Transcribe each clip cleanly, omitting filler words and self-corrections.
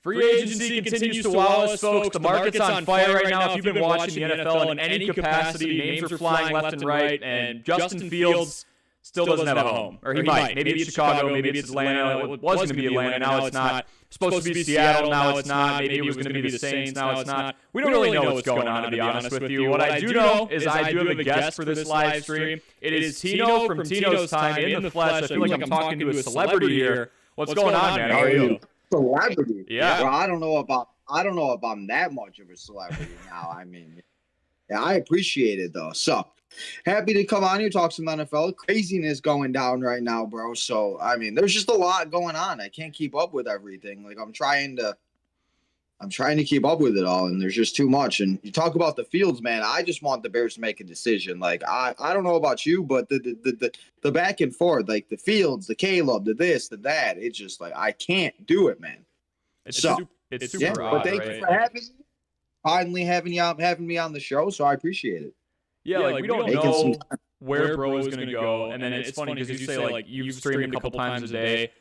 Free agency continues to wow us, folks. The market's on fire right now. If you've been watching the NFL in any capacity, names are flying left and right, and Justin Fields still doesn't have a home. Or he might. Maybe it's Chicago, maybe it's Atlanta. It was going to be Atlanta, now it's not. Supposed to be Seattle, now it's not. Maybe it was going to be the Saints, now it's not. We don't really know what's going on, to be honest with you. What I do know is I do have a guest for this live stream. It is Tino from Tino's Time in the flesh. I feel like I'm talking to a celebrity here. What's going on, man? How are you? Celebrity. Yeah. Well, I don't know if I'm that much of a celebrity now. I mean, yeah, I appreciate it though. So happy to come on here, talk some NFL. Craziness going down right now, bro. So I mean, there's just a lot going on. I can't keep up with everything. Like I'm trying to keep up with it all, and there's just too much. And you talk about the Fields, man. I just want the Bears to make a decision. Like I don't know about you, but the back and forth, like the Fields, the Caleb, the this, the that, it's just like I can't do it, man. It's super odd, but thank you for having me. Finally having me on the show, so I appreciate it. Yeah, like we don't know where bro is going to go, and then it's funny because you say like you stream a couple times a day.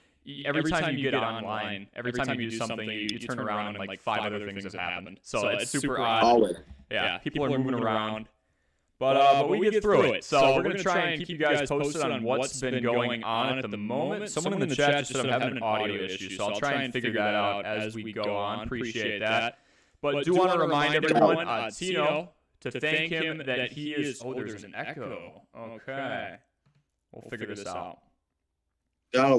Every time you get online, every time you do something, you turn around and like 5 other things have happened. So it's super odd. Always. Yeah, people are moving around. But we get through it. So we're going to try and keep you guys posted on what's been going on at the moment. Someone in the chat just said I'm having an audio issue, so I'll try and figure that out as we go on. Appreciate that. But do want to remind everyone, Tino, to thank him that he is... Oh, there's an echo. Okay. We'll figure this out. Gotta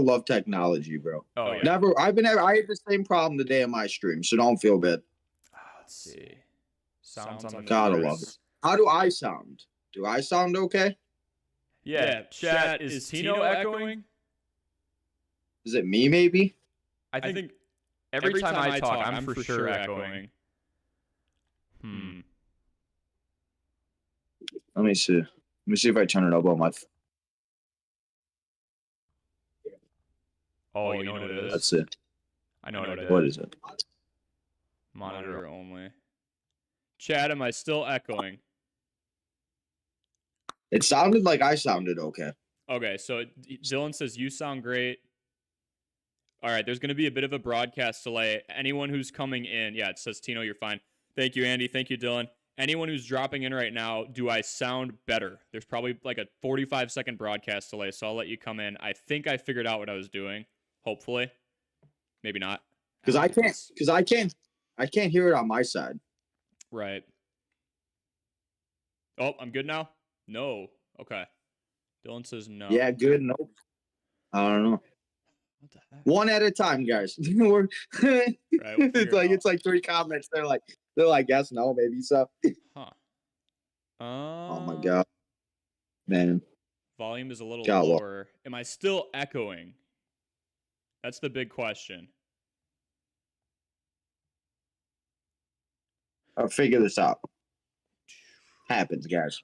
love technology, bro. Oh, yeah. I had the same problem today in my stream, so don't feel bad. Let's see. Sounds on the Gotta love it. How do I sound? Do I sound okay? Yeah, chat, is Tino echoing? Is it me, maybe? I think every time I talk, I'm for sure echoing. Let me see. Let me see if I turn it up on my... Oh, you know what it is? That's it. I know what it is. What is it? Monitor only. Chat, am I still echoing? It sounded like I sounded okay. Okay, so Dylan says you sound great. All right, there's going to be a bit of a broadcast delay. Anyone who's coming in, yeah, it says Tino, you're fine. Thank you, Andy. Thank you, Dylan. Anyone who's dropping in right now, do I sound better? There's probably like a 45-second broadcast delay, so I'll let you come in. I think I figured out what I was doing. Hopefully, maybe not. Because I can't hear it on my side. Right. Oh, I'm good now? No. Okay. Dylan says no. Yeah, good. Nope. I don't know. What the heck? One at a time, guys. Right, it's like 3 comments. They're like, yes, no, maybe so. Huh. Oh my god. Man. Volume is a little lower. Am I still echoing? That's the big question. I'll figure this out. Happens, guys.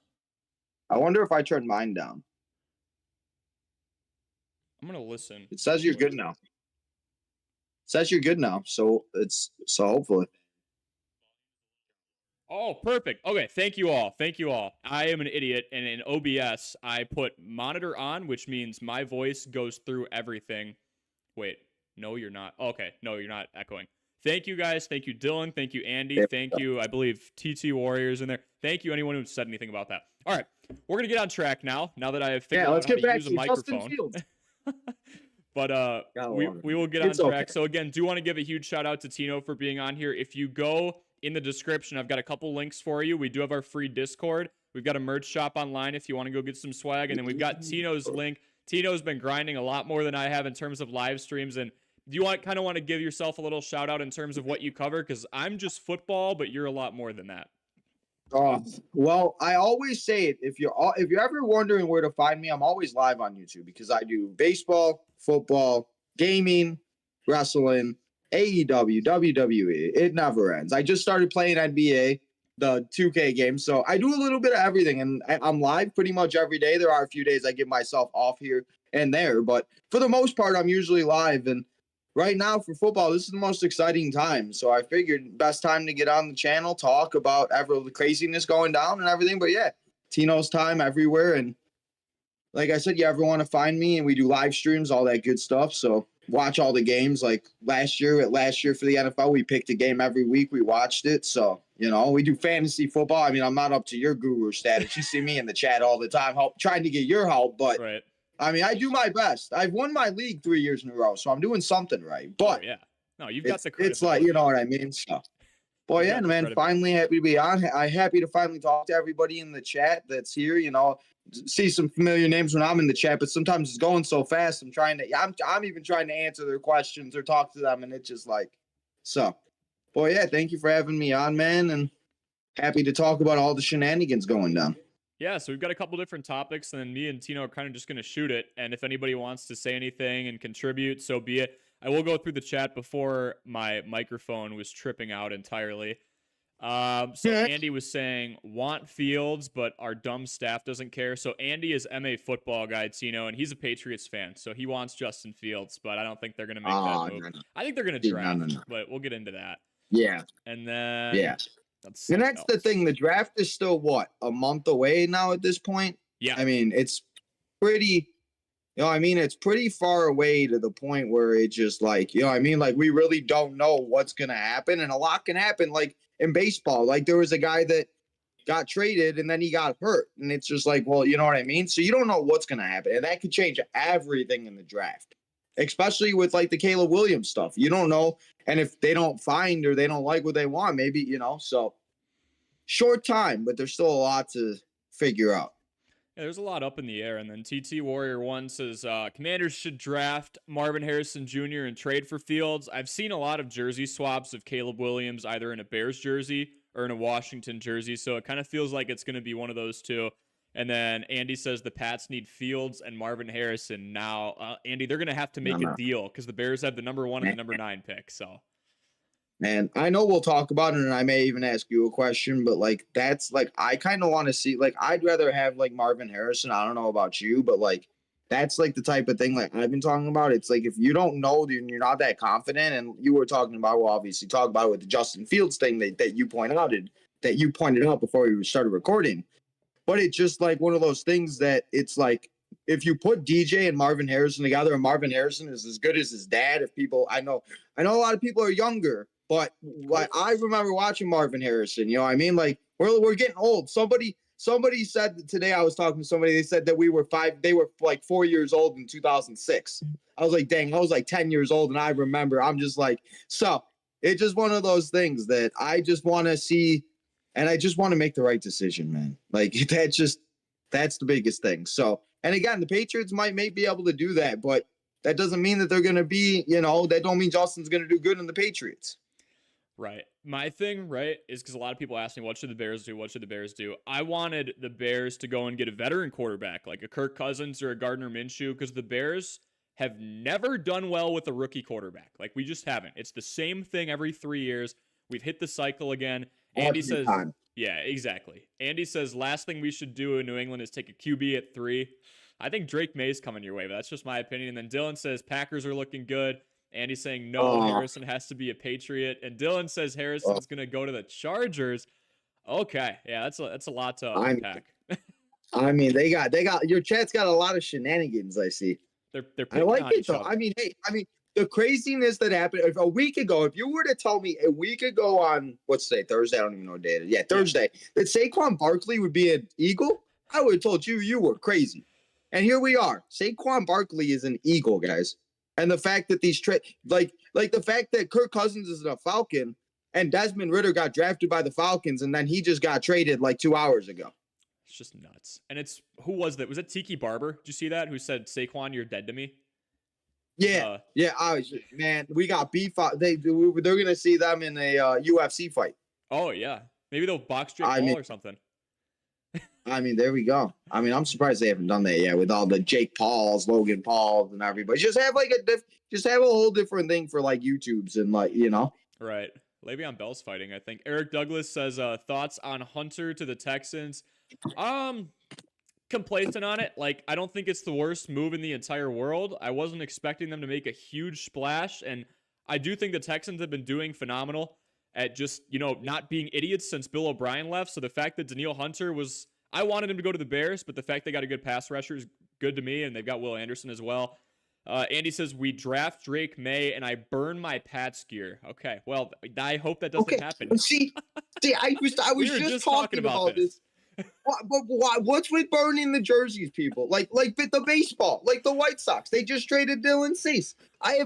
I wonder if I turn mine down. I'm gonna listen. It says you're good now. It says you're good now, so hopefully. Oh, perfect. Okay, thank you all. Thank you all. I am an idiot, and in OBS, I put monitor on, which means my voice goes through everything. Wait, no, you're not. Okay, no, you're not echoing. Thank you, guys. Thank you, Dylan. Thank you, Andy. Thank you, I believe, TT Warriors in there. Thank you, anyone who said anything about that. All right, we're going to get on track now that I have figured out how to use a microphone. But we will get on track. Okay. So, again, do want to give a huge shout-out to Tino for being on here. If you go in the description, I've got a couple links for you. We do have our free Discord. We've got a merch shop online if you want to go get some swag. And then we've got Tino's link. Tino's been grinding a lot more than I have in terms of live streams. And do you want to give yourself a little shout out in terms of what you cover? Because I'm just football, but you're a lot more than that. Well, I always say it. If you're ever wondering where to find me, I'm always live on YouTube because I do baseball, football, gaming, wrestling, AEW, WWE. It never ends. I just started playing NBA, the 2K game, so I do a little bit of everything, and I'm live pretty much every day. There are a few days I give myself off here and there, but for the most part, I'm usually live. And right now for football, this is the most exciting time. So I figured best time to get on the channel, talk about the craziness going down and everything. But yeah, Tino's Time everywhere. And like I said, you ever want to find me, and we do live streams, all that good stuff. So watch all the games. Like last year for the NFL, we picked a game every week. We watched it. So, we do fantasy football. I mean, I'm not up to your guru status. You see me in the chat all the time, trying to get your help. But, right. I mean, I do my best. I've won my league 3 years in a row, so I'm doing something right. But yeah. No, you've got the it's like, you know what I mean? So, boy, yeah, man, finally happy to be on. I'm happy to finally talk to everybody in the chat that's here, see some familiar names when I'm in the chat, but sometimes it's going so fast. I'm even trying to answer their questions or talk to them, and it's just like, so, boy, yeah, thank you for having me on, man, and happy to talk about all the shenanigans going down. Yeah, so we've got a couple different topics, and then me and Tino are kind of just going to shoot it, and if anybody wants to say anything and contribute, so be it. I will go through the chat before my microphone was tripping out entirely. Andy was saying, want Fields, but our dumb staff doesn't care. So Andy is MA football guy, Tino, and he's a Patriots fan. So he wants Justin Fields, but I don't think they're going to make that move. No. I think they're going to draft, but we'll get into that. Yeah. And then... Yeah. That's the thing. The draft is still, a month away now at this point? Yeah. I mean, it's pretty... it's pretty far away to the point where it's just like, like we really don't know what's going to happen. And a lot can happen. Like in baseball, like there was a guy that got traded and then he got hurt. And it's just like, well, you know what I mean? So you don't know what's going to happen. And that could change everything in the draft, especially with like the Caleb Williams stuff. You don't know. And if they don't find or they don't like what they want, maybe, so short time, but there's still a lot to figure out. Yeah, there's a lot up in the air. And then TT Warrior 1 says, Commanders should draft Marvin Harrison Jr. and trade for Fields. I've seen a lot of jersey swaps of Caleb Williams, either in a Bears jersey or in a Washington jersey. So it kind of feels like it's going to be one of those two. And then Andy says the Pats need Fields and Marvin Harrison. Now, Andy, they're going to have to make a deal because the Bears have the number 1 and the number 9 pick. So. And I know we'll talk about it, and I may even ask you a question, but like that's like I kind of want to see. Like I'd rather have like Marvin Harrison. I don't know about you, but like that's like the type of thing like I've been talking about. It's like if you don't know, then you're not that confident. And you were talking about, well, obviously talk about it with the Justin Fields thing that you pointed out before we started recording. But it's just like one of those things that it's like if you put DJ and Marvin Harrison together, and Marvin Harrison is as good as his dad. I know a lot of people are younger. But like I remember watching Marvin Harrison, I mean? Like we're getting old. Somebody said today, I was talking to somebody, they said that they were like 4 years old in 2006. I was like, dang, I was like 10 years old. And I remember, I'm just like, so it's just one of those things that I just want to see. And I just want to make the right decision, man. Like that's the biggest thing. So, and again, the Patriots may be able to do that, but that doesn't mean that they're going to be, that don't mean Justin's going to do good in the Patriots. Right. My thing, right, is because a lot of people ask me, what should the Bears do? What should the Bears do? I wanted the Bears to go and get a veteran quarterback, like a Kirk Cousins or a Gardner Minshew, because the Bears have never done well with a rookie quarterback. Like, we just haven't. It's the same thing every 3 years. We've hit the cycle again. Andy says, yeah, exactly. Andy says, last thing we should do in New England is take a QB at 3. I think Drake May's coming your way, but that's just my opinion. And then Dylan says, Packers are looking good. Andy's saying, no, Harrison has to be a Patriot. And Dylan says Harrison's going to go to the Chargers. Okay. Yeah, that's a lot to unpack. I mean, they got your chat's got a lot of shenanigans, I see. They're I like it, though. I mean, the craziness that happened a week ago, if you were to tell me a week ago on, what's today, Thursday? I don't even know what day it is. Yeah, Thursday, that Saquon Barkley would be an Eagle, I would have told you were crazy. And here we are. Saquon Barkley is an Eagle, guys. And the fact that these like the fact that Kirk Cousins is a Falcon and Desmond Ridder got drafted by the Falcons and then he just got traded like 2 hours ago. It's just nuts. And who was that? Was it Tiki Barber? Did you see that? Who said, Saquon, you're dead to me? Yeah. Man, we got beef. They're going to see them in a UFC fight. Oh, yeah. Maybe they'll box Jake Paul or something. I mean, there we go. I mean, I'm surprised they haven't done that yet with all the Jake Pauls, Logan Pauls, and everybody. Just have a whole different thing for like YouTubes and like, Right. Le'Veon Bell's fighting, I think. Eric Douglas says, thoughts on Hunter to the Texans. Complacent on it. Like, I don't think it's the worst move in the entire world. I wasn't expecting them to make a huge splash, and I do think the Texans have been doing phenomenal at just, not being idiots since Bill O'Brien left. So the fact that Danielle Hunter I wanted him to go to the Bears, but the fact they got a good pass rusher is good to me, and they've got Will Anderson as well. Andy says, we draft Drake May and I burn my Pats gear. Okay, well, I hope that doesn't Okay, happen. see, I We was were just talking about this. What's with burning the jerseys, people? Like the baseball, like the White Sox. They just traded Dylan Cease. I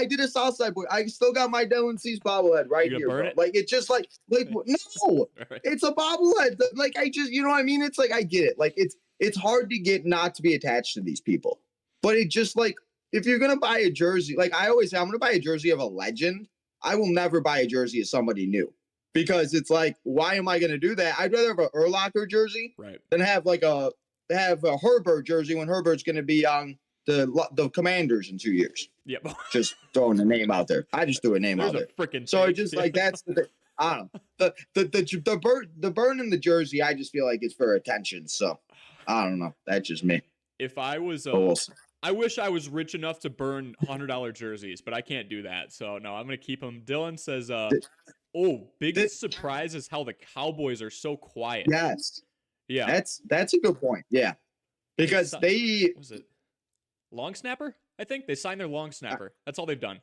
did a Southside boy. I still got my Dylan Cease bobblehead right here, burn bro. it? Like it's just like no, Right. it's a bobblehead. Like I just, you know what I mean? It's like I get it. Like it's hard to get not to be attached to these people, but it just like if you're gonna buy a jersey, like I always say, I'm gonna buy a jersey of a legend. I will never buy a jersey of somebody new. Because it's like, why am I going to do that? I'd rather have a Urlacher jersey than have a Herbert jersey when Herbert's going to be on the Commanders in 2 years. Yep. Just throwing a name out there. I just threw a name out there. So it just like that's the I don't know. The burn in the jersey. I just feel like it's for attention. So I don't know. That's just me. If I was I wish I was rich enough to burn $100 jerseys, but I can't do that. So no, I'm gonna keep them. Dylan says, biggest surprise is how the Cowboys are so quiet. Yes. Yeah. That's a good point. Yeah. Because was it long snapper? I think they signed their long snapper. That's all they've done.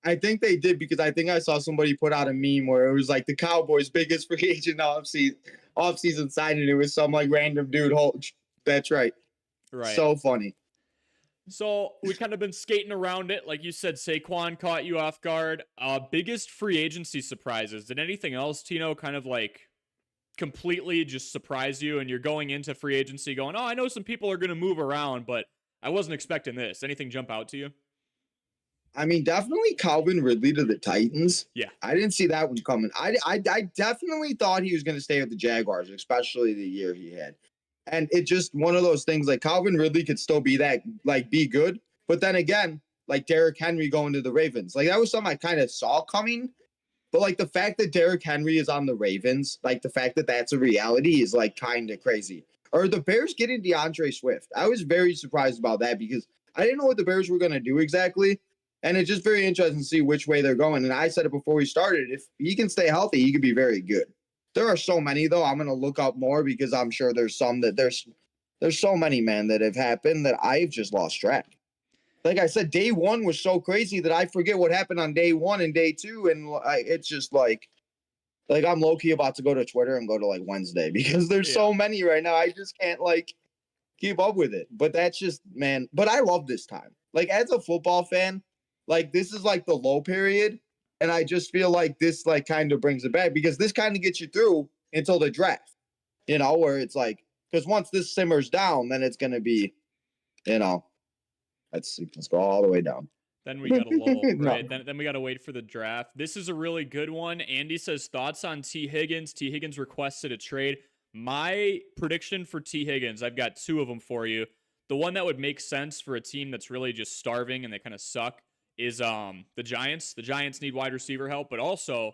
I think they did because I think I saw somebody put out a meme where it was like the Cowboys' biggest free agent offseason signing. It was some like random dude. That's right. Right. So funny. So we've kind of been skating around it. Like you said, Saquon caught you off guard. Biggest free agency surprises. Did anything else, Tino, kind of like completely just surprise you? And you're going into free agency going, I know some people are going to move around, but I wasn't expecting this. Anything jump out to you? I mean, definitely Calvin Ridley to the Titans. Yeah. I didn't see that one coming. I definitely thought he was going to stay with the Jaguars, especially the year he had. And it just one of those things like Calvin Ridley could still be that, like be good. But then again, like Derrick Henry going to the Ravens, like that was something I kind of saw coming. But like the fact that Derrick Henry is on the Ravens, like the fact that that's a reality is like kind of crazy. Or the Bears getting DeAndre Swift. I was very surprised about that because I didn't know what the Bears were going to do exactly. And it's just very interesting to see which way they're going. And I said it before we started, if he can stay healthy, he could be very good. There are so many, though. I'm going to look up more because I'm sure there's some that there's so many, man, that have happened that I've just lost track. Like I said, day one was so crazy that I forget what happened on day one and day two. And it's just like I'm low-key about to go to Twitter and go to like Wednesday because there's so many right now. I just can't like keep up with it. But that's just, man. But I love this time. Like as a football fan, like this is like the low period. And I just feel like this like kind of brings it back because this kind of gets you through until the draft, you know, where it's like, because once this simmers down, then it's going to be, you know, let's go all the way down. Then we got a lull, right? Then we got to wait for the draft. This is a really good one. Andy says, thoughts on T. Higgins? T. Higgins requested a trade. My prediction for T. Higgins, I've got two of them for you. The one that would make sense for a team that's really just starving and they kind of suck is the Giants. The Giants need wide receiver help, but also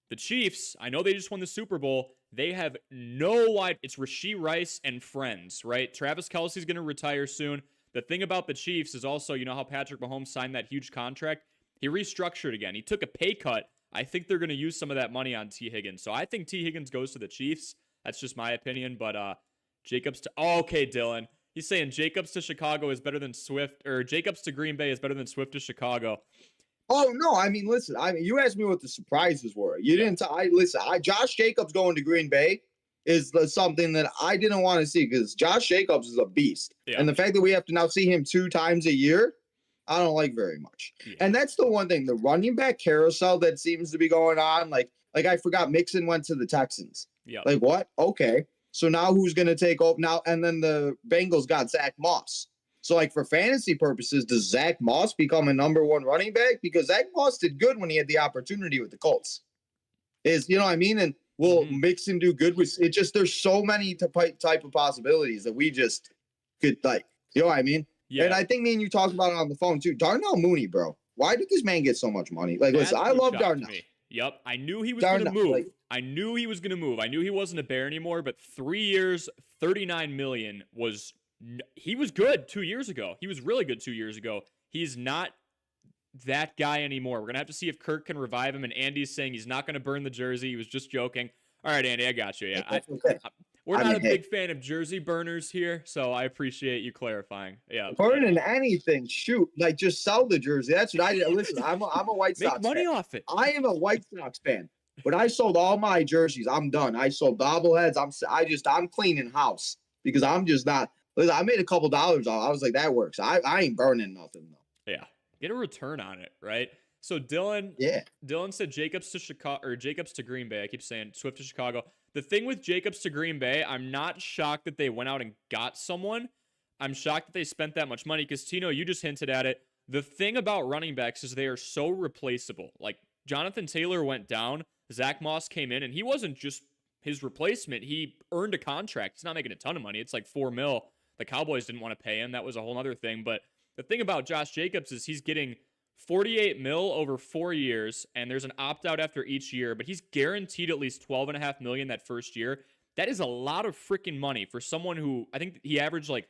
the Chiefs, I know they just won the Super Bowl. They have no wide. It's Rashee Rice and friends, right? Travis Kelce's going to retire soon. The thing about the Chiefs is also, you know how Patrick Mahomes signed that huge contract? He restructured again. He took a pay cut. I think they're going to use some of that money on T. Higgins. So I think T. Higgins goes to the Chiefs. That's just my opinion, but Jacobs to... Oh, okay, Dylan. He's saying Jacobs to Chicago is better than Swift, or Jacobs to Green Bay is better than Swift to Chicago. Oh no! I mean, listen. I mean, you asked me what the surprises were. You didn't. Josh Jacobs going to Green Bay is something that I didn't want to see because Josh Jacobs is a beast, and the fact that we have to now see him 2 times a year, I don't like very much. Yeah. And that's the one thing, the running back carousel that seems to be going on. Like I forgot Mixon went to the Texans. Yeah. Like what? Okay. So now who's going to take over now? And then the Bengals got Zach Moss. So like for fantasy purposes, does Zach Moss become a number 1 running back? Because Zach Moss did good when he had the opportunity with the Colts. You know what I mean? And will Mixon do good with it? Just there's so many type of possibilities that we just could like, you know what I mean? Yeah. And I think me and you talked about it on the phone too. Darnell Mooney, bro. Why did this man get so much money? Like, listen, I love Darnell. Yep. I knew he was going to move. I knew he was going to move. I knew he wasn't a Bear anymore, but 3 years, $39 million he was good 2 years ago. He was really good 2 years ago. He's not that guy anymore. We're going to have to see if Kirk can revive him, and Andy's saying he's not going to burn the jersey. He was just joking. All right, Andy, I got you. Yeah. We're not a big fan of jersey burners here, so I appreciate you clarifying. Yeah, burning anything, shoot, like just sell the jersey. That's what I did. Listen, I'm a White Sox make money fan. off it. I am a White Sox fan, but I sold all my jerseys. I'm done. I sold bobbleheads. I'm cleaning house because I'm just not. Listen, I made a couple dollars off. I was like, that works. I ain't burning nothing though. Yeah, get a return on it, right? So Dylan said Jacobs to Chicago or Jacobs to Green Bay. I keep saying Swift to Chicago. The thing with Jacobs to Green Bay, I'm not shocked that they went out and got someone. I'm shocked that they spent that much money because Tino, you just hinted at it. The thing about running backs is they are so replaceable. Like Jonathan Taylor went down, Zach Moss came in, and he wasn't just his replacement. He earned a contract. He's not making a ton of money. It's like $4 million. The Cowboys didn't want to pay him. That was a whole other thing. But the thing about Josh Jacobs is he's getting $48 million over 4 years, and there's an opt-out after each year, but he's guaranteed at least $12.5 million that first year. That is a lot of freaking money for someone who, I think he averaged like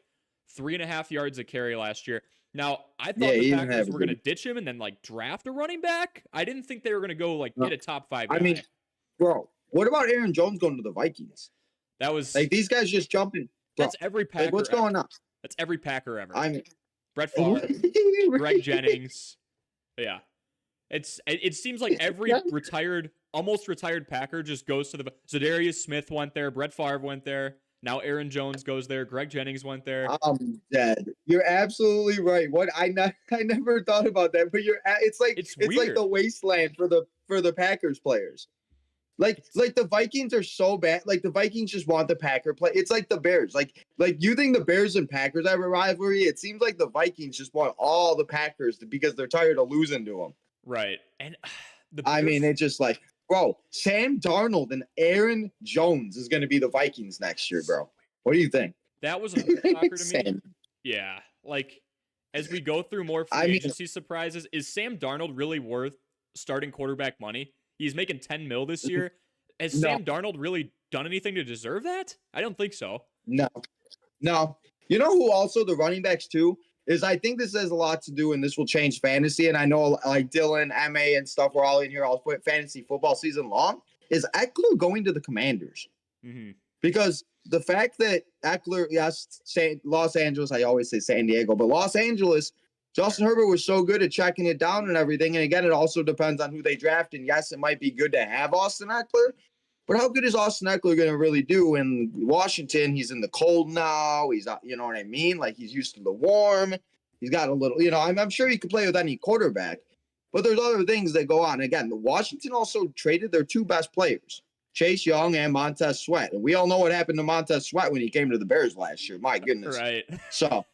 3.5 yards a carry last year. Now, I thought the Packers were going to ditch him and then like draft a running back. I didn't think they were going to go like get a top 5 guy. I mean, bro, what about Aaron Jones going to the Vikings? That was like these guys just jumping. Bro, that's every Packer. Like, what's going on? That's every Packer ever. I mean, Brett Favre, Greg Jennings. Yeah. It seems like every almost retired Packer just goes to the Zadarius Smith went there, Brett Favre went there, now Aaron Jones goes there, Greg Jennings went there. I'm dead. You're absolutely right. What I never thought about that, but it's like the wasteland for the Packers players. Like the Vikings are so bad. Like the Vikings just want the Packer play. It's like the Bears. Like you think the Bears and Packers have a rivalry? It seems like the Vikings just want all the Packers because they're tired of losing to them. Right. And I mean, it's just like, bro, Sam Darnold and Aaron Jones is going to be the Vikings next year, bro. What do you think? That was a shocker to me. Yeah. Like as we go through more free agency surprises, is Sam Darnold really worth starting quarterback money? He's making $10 million this year. Has Sam Darnold really done anything to deserve that? I don't think so. No. You know who also the running backs too is? I think this has a lot to do, and this will change fantasy. And I know like Dylan, MA, and stuff. We're all in here. I'll put fantasy football season long. Is Eckler going to the Commanders? Mm-hmm. Because the fact that Eckler, yes, Los Angeles. I always say San Diego, but Los Angeles. Justin Herbert was so good at checking it down and everything. And again, it also depends on who they draft. And yes, it might be good to have Austin Eckler. But how good is Austin Eckler going to really do in Washington? He's in the cold now. He's, you know what I mean? Like he's used to the warm. He's got a little, I'm sure he could play with any quarterback. But there's other things that go on. Again, Washington also traded their 2 best players, Chase Young and Montez Sweat. And we all know what happened to Montez Sweat when he came to the Bears last year. My goodness. Right. So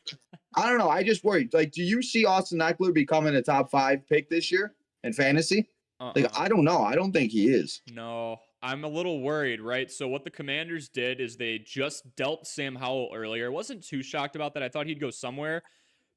I don't know. I just worried. Like, do you see Austin Eckler becoming a top 5 pick this year in fantasy? Like, I don't know. I don't think he is. No, I'm a little worried, right? So what the Commanders did is they just dealt Sam Howell earlier. Wasn't too shocked about that. I thought he'd go somewhere.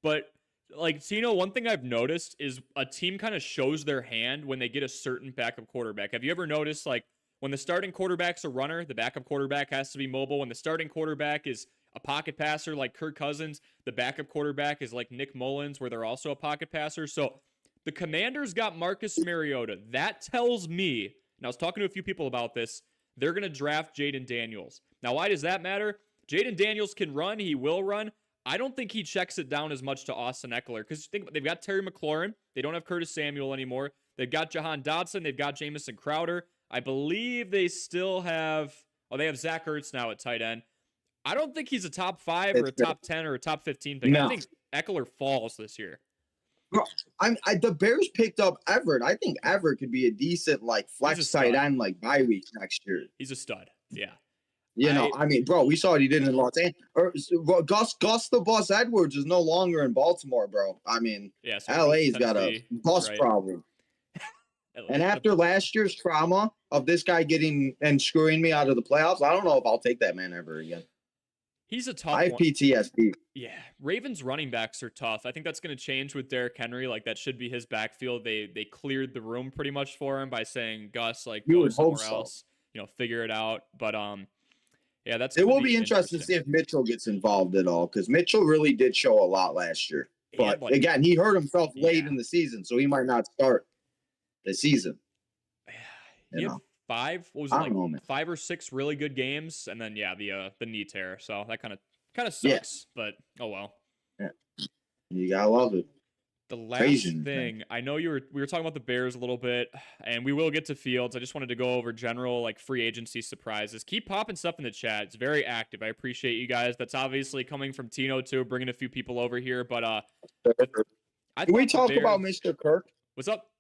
But, like, Tino, one thing I've noticed is a team kind of shows their hand when they get a certain backup quarterback. Have you ever noticed, like, when the starting quarterback's a runner, the backup quarterback has to be mobile. When the starting quarterback is a pocket passer like Kirk Cousins, the backup quarterback is like Nick Mullins, where they're also a pocket passer. So the Commanders got Marcus Mariota. That tells me, and I was talking to a few people about this, they're going to draft Jaden Daniels. Now, why does that matter? Jaden Daniels can run. He will run. I don't think he checks it down as much to Austin Eckler because think they've got Terry McLaurin. They don't have Curtis Samuel anymore. They've got Jahan Dotson. They've got Jamison Crowder. I believe they still have, they have Zach Ertz now at tight end. I don't think he's a top 5 or a top 10 or a top 15 pick. No. I think Eckler falls this year. Bro, the Bears picked up Everett. I think Everett could be a decent like flex tight end like bye week next year. He's a stud. Yeah. I mean, bro, we saw what he did in Los Angeles. Gus the Bus Edwards is no longer in Baltimore, bro. I mean, so LA's got a bus problem. And after last year's trauma of this guy getting and screwing me out of the playoffs, I don't know if I'll take that man ever again. He's a tough I have PTSD. Yeah. Ravens running backs are tough. I think that's going to change with Derrick Henry. Like, that should be his backfield. They cleared the room pretty much for him by saying, Gus, like, go somewhere else. Figure it out. But, yeah, it will be interesting to see if Mitchell gets involved at all, because Mitchell really did show a lot last year. But, again, he hurt himself late in the season, so he might not start the season. He had What was it, I like don't know, man. 5 or 6 really good games, and then the knee tear. So that kind of Yeah. sucks, but oh well. Yeah. You gotta love it. The last Crazy, thing, I know we were talking about the Bears a little bit, and we will get to Fields. I just wanted to go over general like free agency surprises. Keep popping stuff in the chat. It's very active. I appreciate you guys. That's obviously coming from Tino too, bringing a few people over here. But I Did we thought the talk about Bears. Mr. Kirk? What's up?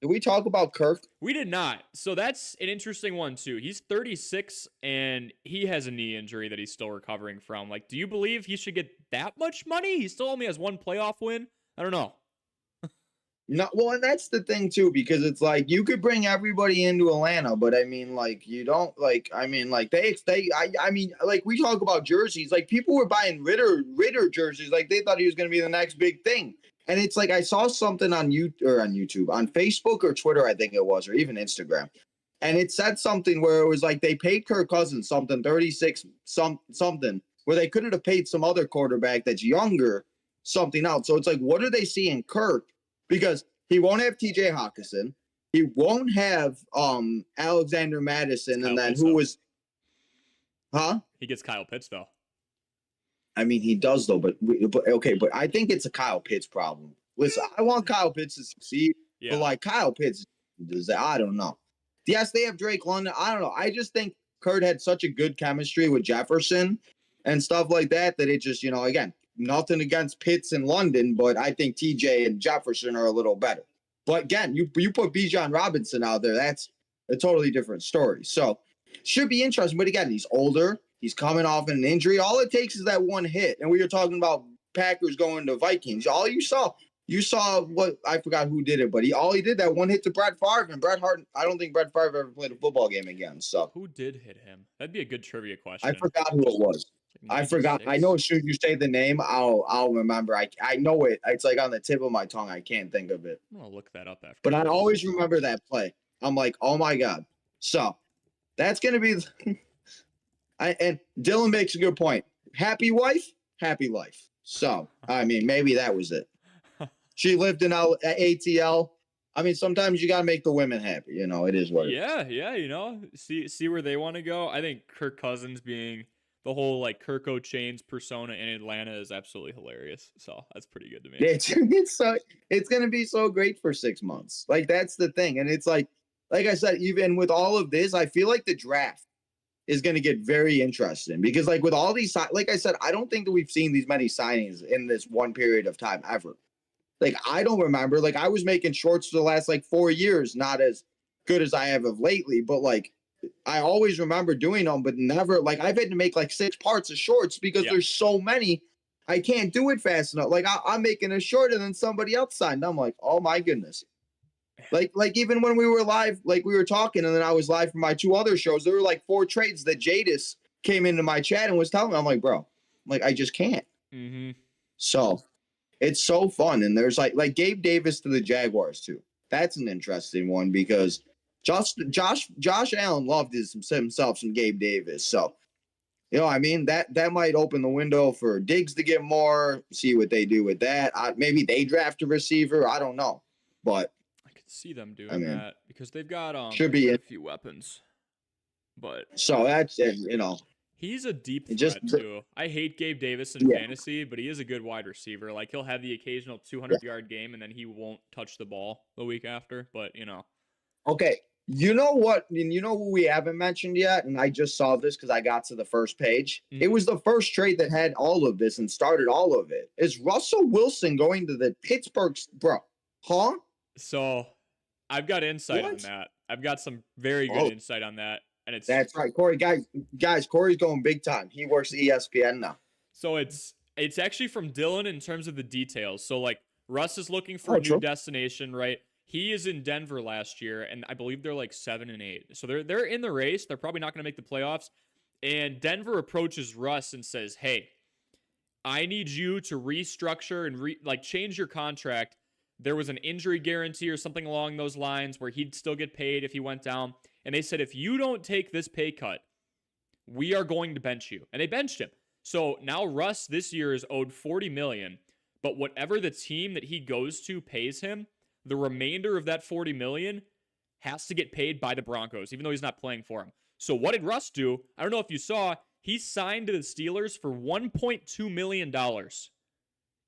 Did we talk about Kirk? We did not. So that's an interesting one too. He's 36 and he has a knee injury that he's still recovering from. Like, do you believe he should get that much money? He still only has 1 playoff win. I don't know. No, well, and that's the thing too, because it's like you could bring everybody into Atlanta, but I mean, like you don't like. I mean, like I mean, like we talk about jerseys, like people were buying Ritter jerseys, like they thought he was going to be the next big thing. And it's like I saw something on YouTube, on Facebook or Twitter, I think it was, or even Instagram, and it said something where it was like they paid Kirk Cousins something 36 something, where they couldn't have paid some other quarterback that's younger something else. So it's like, what do they see in Kirk? Because he won't have T.J. Hawkinson, he won't have Alexander Madison, and then who was, He gets Kyle Pitts though. I mean, he does though, but okay, but I think it's a Kyle Pitts problem. Listen, I want Kyle Pitts to succeed, but like Kyle Pitts, I don't know. Yes, they have Drake London. I don't know. I just think Kurt had such a good chemistry with Jefferson and stuff like that it just, again, nothing against Pitts and London, but I think TJ and Jefferson are a little better. But again, you put Bijan Robinson out there, that's a totally different story. So should be interesting. But again, he's older. He's coming off an injury. All it takes is that one hit. And we were talking about Packers going to Vikings. All you saw what, I forgot who did it, but he did that one hit to Brett Favre, and Bret Hart. I don't think Brett Favre ever played a football game again. So who did hit him? That'd be a good trivia question. I forgot who it was. I forgot. I know. Should you say the name? I'll remember. I know it. It's like on the tip of my tongue. I can't think of it. I'm gonna look that up after. But I always remember that play. I'm like, oh my god. So that's gonna be. And Dylan makes a good point. Happy wife, happy life. So I mean, maybe that was it. She lived in ATL. I mean, sometimes you gotta make the women happy. It is what. Yeah. See where they want to go. I think Kirk Cousins being the whole like Kirko Chains persona in Atlanta is absolutely hilarious. So that's pretty good to me. It's gonna be so great for 6 months. Like that's the thing, and it's like I said, even with all of this, I feel like the draft is going to get very interesting because, like, with all these, like I said, I don't think that we've seen these many signings in this one period of time ever. Like, I don't remember. Like, I was making shorts for the last 4 years, not as good as I have of lately, but like I always remember doing them, but never I've had to make 6 parts of shorts because there's so many. I can't do it fast enough. Like I'm making a short and then somebody else signed. I'm like, oh my goodness. Like even when we were live, we were talking, and then I was live for my 2 other shows. There were 4 trades that Jadis came into my chat and was telling me. I'm like, bro, I just can't. Mm-hmm. So it's so fun, and there's like Gabe Davis to the Jaguars too. That's an interesting one because Josh Allen loved himself some Gabe Davis. So I mean that might open the window for Diggs to get more. See what they do with that. Maybe they draft a receiver. I don't know, but. See them doing that because they've got should be a few weapons, but so that's he's a deep threat too. I hate Gabe Davis in fantasy, but he is a good wide receiver. Like he'll have the occasional 200-yard game, and then he won't touch the ball the week after. But okay, you know what? You know who we haven't mentioned yet, and I just saw this because I got to the first page. Mm-hmm. It was the first trade that had all of this and started all of it. Is Russell Wilson going to the Pittsburgh? Bro, huh? So. I've got insight on that. I've got some very good insight on that, and that's right, Cory. Guys, Cory's going big time. He works at ESPN now. So it's actually from Dylan in terms of the details. So Russ is looking for a new destination, right? He is in Denver last year, and I believe they're 7-8. So they're in the race. They're probably not going to make the playoffs. And Denver approaches Russ and says, "Hey, I need you to restructure and change your contract." There was an injury guarantee or something along those lines where he'd still get paid if he went down. And they said, if you don't take this pay cut, we are going to bench you. And they benched him. So now Russ this year is owed $40 million. But whatever the team that he goes to pays him, the remainder of that $40 million has to get paid by the Broncos, even though he's not playing for him. So what did Russ do? I don't know if you saw, he signed to the Steelers for $1.2 million.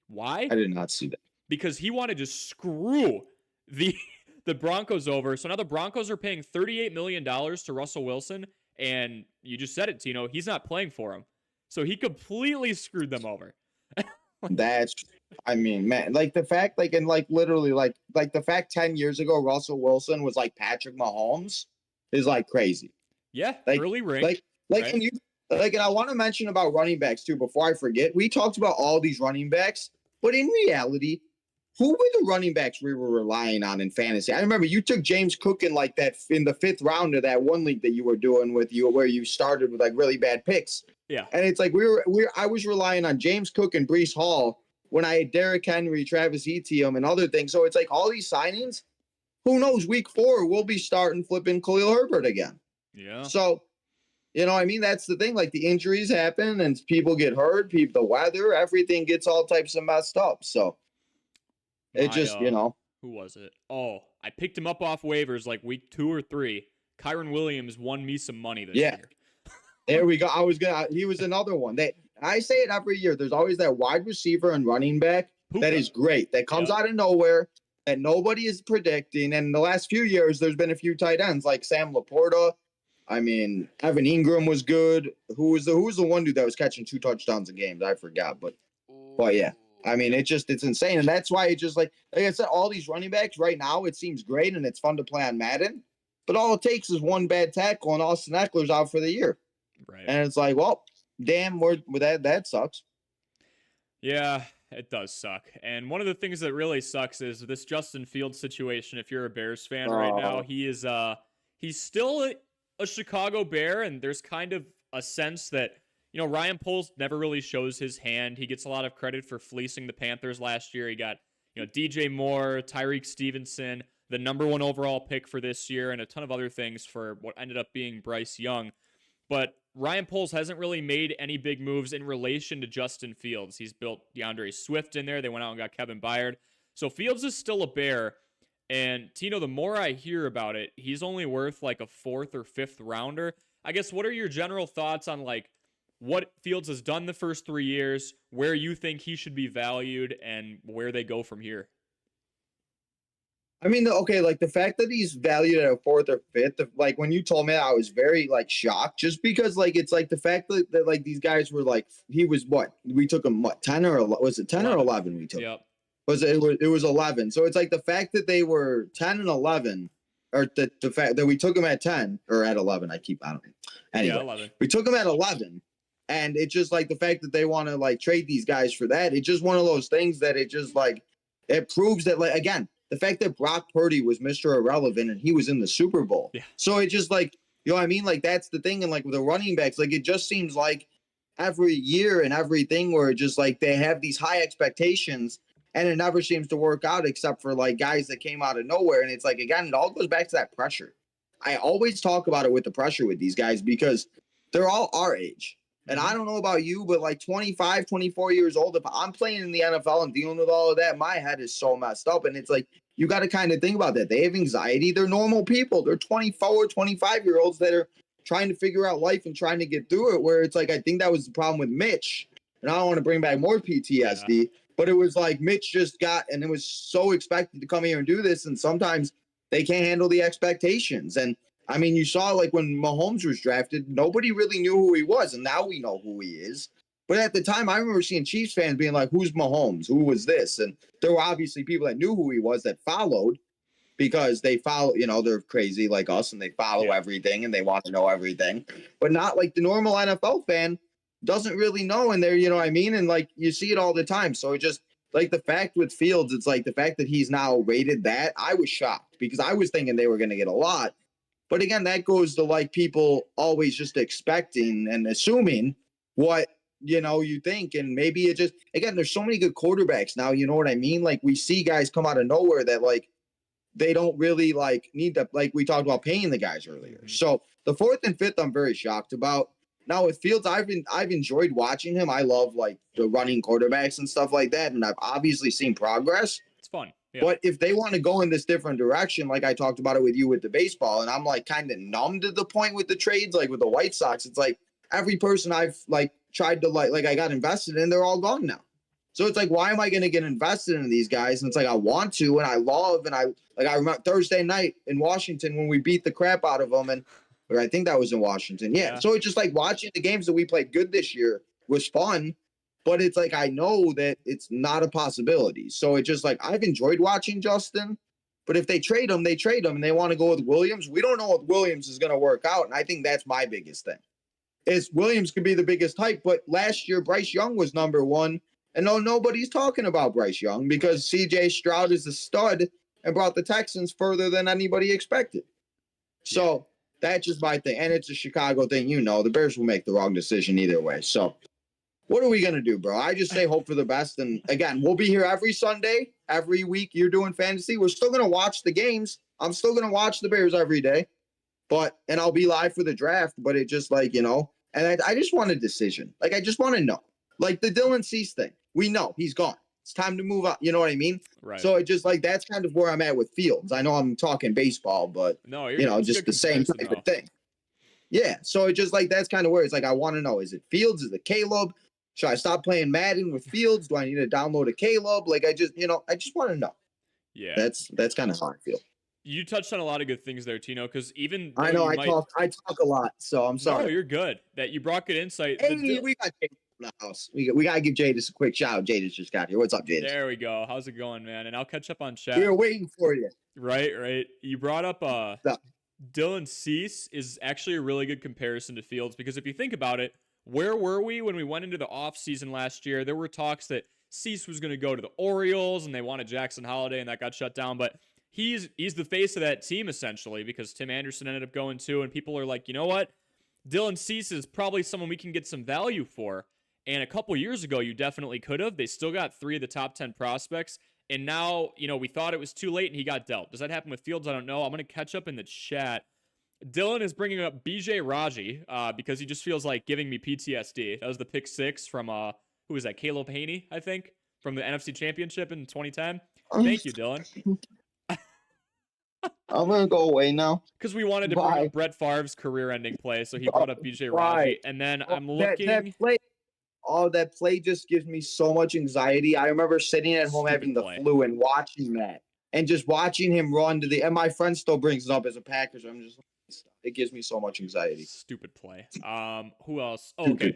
Why? I did not see that. Because he wanted to screw the Broncos over. So now the Broncos are paying $38 million to Russell Wilson, and you just said it, Tino, he's not playing for him. So he completely screwed them over. That's, I mean, man, like the fact, like, and like literally, like the fact 10 years ago, Russell Wilson was like Patrick Mahomes is like crazy. Yeah, like, early ring. Like, right? and you, like, and I want to mention about running backs too, before I forget. We talked about all these running backs, but in reality, who were the running backs we were relying on in fantasy? I remember you took James Cook in like that in the 5th round of that one league that you were doing with you, where you started with like really bad picks. Yeah. And it's like I was relying on James Cook and Breece Hall when I had Derrick Henry, Travis Etienne, and other things. So it's like all these signings, who knows, week 4, we'll be starting flipping Khalil Herbert again. Yeah. So, you know what I mean? That's the thing. Like the injuries happen and people get hurt, the weather, everything gets all types of messed up. So it just, you know. Who was it? Oh, I picked him up off waivers like week 2 or 3. Kyron Williams won me some money this year. There we go. He was another one. I say it every year. There's always that wide receiver and running back that is great, that comes out of nowhere, that nobody is predicting. And in the last few years, there's been a few tight ends like Sam Laporta. I mean, Evan Ingram was good. Who was the one dude that was catching 2 touchdowns a game? I forgot, but yeah. I mean, it's insane. And that's why it just like I said, all these running backs right now, it seems great and it's fun to play on Madden. But all it takes is one bad tackle and Austin Eckler's out for the year. Right. And it's like, well, damn, that sucks. Yeah, it does suck. And one of the things that really sucks is this Justin Fields situation. If you're a Bears fan right now, he's still a Chicago Bear, and there's kind of a sense that, you know, Ryan Poles never really shows his hand. He gets a lot of credit for fleecing the Panthers last year. He got, you know, DJ Moore, Tyreek Stevenson, the #1 overall pick for this year, and a ton of other things for what ended up being Bryce Young. But Ryan Poles hasn't really made any big moves in relation to Justin Fields. He's built DeAndre Swift in there. They went out and got Kevin Byard. So Fields is still a Bear. And Tino, the more I hear about it, he's only worth like a 4th or 5th rounder. I guess, what are your general thoughts on like what Fields has done the first 3 years, where you think he should be valued, and where they go from here? I mean, okay, like the fact that he's valued at a 4th or 5th, like when you told me that, I was very like shocked, just because like it's like the fact that like these guys were like, he was what? We took him what, 10 or 11? Was it 10 or 11 we took? Yep. It was 11. So it's like the fact that they were 10 and 11, or the fact that we took him at 10 or at 11. I don't know. Anyway, 11. We took him at 11. And it's just like the fact that they want to like trade these guys for that. It's just one of those things that it just like, it proves that, like, again, the fact that Brock Purdy was Mr. Irrelevant and he was in the Super Bowl. Yeah. So it just like, you know what I mean? Like that's the thing. And like with the running backs, like it just seems like every year and everything where it just like they have these high expectations and it never seems to work out except for like guys that came out of nowhere. And it's like, again, it all goes back to that pressure. I always talk about it with the pressure with these guys because they're all our age. And I don't know about you, but like 25, 24 years old, if I'm playing in the NFL and dealing with all of that, my head is so messed up. And it's like, you got to kind of think about that. They have anxiety. They're normal people. They're 24, 25-year-olds that are trying to figure out life and trying to get through it, where it's like, I think that was the problem with Mitch. And I don't want to bring back more PTSD, but it was like Mitch just got, and it was so expected to come here and do this. And sometimes they can't handle the expectations. And I mean, you saw like when Mahomes was drafted, nobody really knew who he was. And now we know who he is. But at the time, I remember seeing Chiefs fans being like, who's Mahomes? Who was this? And there were obviously people that knew who he was that followed because they follow, you know, they're crazy like us and they follow everything and they want to know everything. But not like the normal NFL fan doesn't really know. And they're, you know what I mean? And like you see it all the time. So it just like the fact with Fields, it's like the fact that he's now rated that, I was shocked because I was thinking they were going to get a lot. But again, that goes to like people always just expecting and assuming what, you know, you think. And maybe it just, again, there's so many good quarterbacks now, you know what I mean? Like we see guys come out of nowhere that like, they don't really like need to, like we talked about paying the guys earlier. So the 4th and 5th, I'm very shocked about. Now with Fields, I've enjoyed watching him. I love like the running quarterbacks and stuff like that. And I've obviously seen progress. It's fun. But if they want to go in this different direction, like I talked about it with you with the baseball, and I'm like kind of numb to the point with the trades, like with the White Sox, it's like every person I've like tried to like I got invested in, they're all gone now. So it's like, why am I going to get invested in these guys? And it's like, I want to, and I love, and I remember Thursday night in Washington when we beat the crap out of them. Or I think that was in Washington. Yeah. So it's just like watching the games that we played good this year was fun, but it's like, I know that it's not a possibility. So it's just like, I've enjoyed watching Justin, but if they trade him, and they want to go with Williams. We don't know what Williams is going to work out. And I think that's my biggest thing is Williams could be the biggest hype. But last year, Bryce Young was number one. And nobody's talking about Bryce Young because C.J. Stroud is a stud and brought the Texans further than anybody expected. So that's just my thing. And it's a Chicago thing. The Bears will make the wrong decision either way. So what are we going to do, bro? I just say hope for the best. And, again, we'll be here every Sunday, every week. You're doing fantasy. We're still going to watch the games. I'm still going to watch the Bears every day. And I'll be live for the draft. But it just like, and I just want a decision. Like, I just want to know. Like the Dylan Cease thing. We know he's gone. It's time to move up. You know what I mean? Right. So it just like that's kind of where I'm at with Fields. I know I'm talking baseball, but just the same type of thing. Yeah. So it just like that's kind of where it's like I want to know: is it Fields? Is it Caleb? Should I stop playing Madden with Fields? Do I need to download a Caleb? Like I just want to know. Yeah. That's kind of how I feel. You touched on a lot of good things there, Tino, because even I know I talk a lot, so I'm sorry. No, you're good. That you brought good insight. Hey, we got Jadis in the house. We gotta give Jadis a quick shout out. Jadis just got here. What's up, Jadis? There we go. How's it going, man? And I'll catch up on chat. We were waiting for you. Right. You brought up Dylan Cease is actually a really good comparison to Fields because if you think about it, where were we when we went into the offseason last year? There were talks that Cease was going to go to the Orioles and they wanted Jackson Holliday and that got shut down, but he's the face of that team essentially because Tim Anderson ended up going too, and people are like, you know what? Dylan Cease is probably someone we can get some value for. And a couple years ago, you definitely could have. They still got 3 of the top 10 prospects. And now, we thought it was too late and he got dealt. Does that happen with Fields? I don't know. I'm going to catch up in the chat. Dylan is bringing up BJ Raji because he just feels like giving me PTSD. That was the pick 6 from, who was that? Caleb Haney, I think, from the NFC Championship in 2010. Thank you, Dylan. I'm going to go away now. Because we wanted to bring up Brett Favre's career-ending play, so he brought up BJ Raji. And then I'm looking... That play just gives me so much anxiety. I remember sitting at home having the flu and watching that. And just watching him run to and my friend still brings it up as a Packers. I'm just it gives me so much anxiety. Stupid play. Who else? Oh, okay.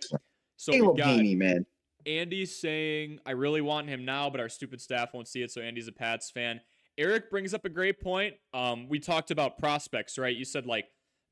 So we got Haney, man. Andy's saying, I really want him now, but our stupid staff won't see it, so Andy's a Pats fan. Eric brings up a great point. We talked about prospects, right? You said, like,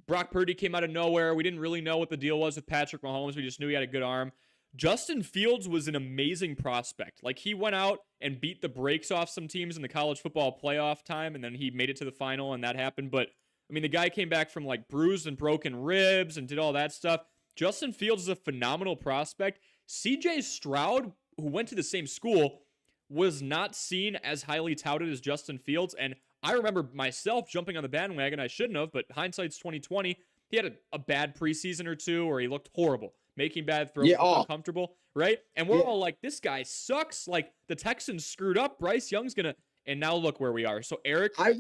Brock Purdy came out of nowhere. We didn't really know what the deal was with Patrick Mahomes. We just knew he had a good arm. Justin Fields was an amazing prospect. Like, he went out and beat the brakes off some teams in the college football playoff time, and then he made it to the final, and that happened. But, I mean, the guy came back from, like, bruised and broken ribs and did all that stuff. Justin Fields is a phenomenal prospect. C.J. Stroud, who went to the same school, was not seen as highly touted as Justin Fields, and I remember myself jumping on the bandwagon. I shouldn't have, but hindsight's 2020. He had a bad preseason or two where he looked horrible, making bad throws, uncomfortable, right? And we're all like, this guy sucks. Like, the Texans screwed up. Bryce Young's gonna, and now look where we are. So Eric, I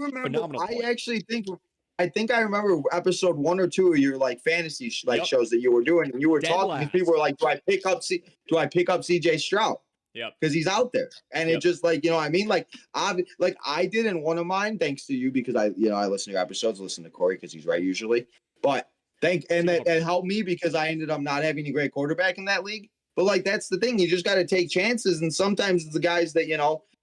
think I remember episode 1 or 2 of your like fantasy shows that you were doing, and you were talking. And people were like, "Do I pick up CJ Stroud?" Yeah, because he's out there, and it just like I mean, like I did in one of mine, thanks to you because I listen to your episodes, listen to Cory because he's right usually, but it helped me because I ended up not having a great quarterback in that league. But like that's the thing, you just got to take chances, and sometimes it's the guys that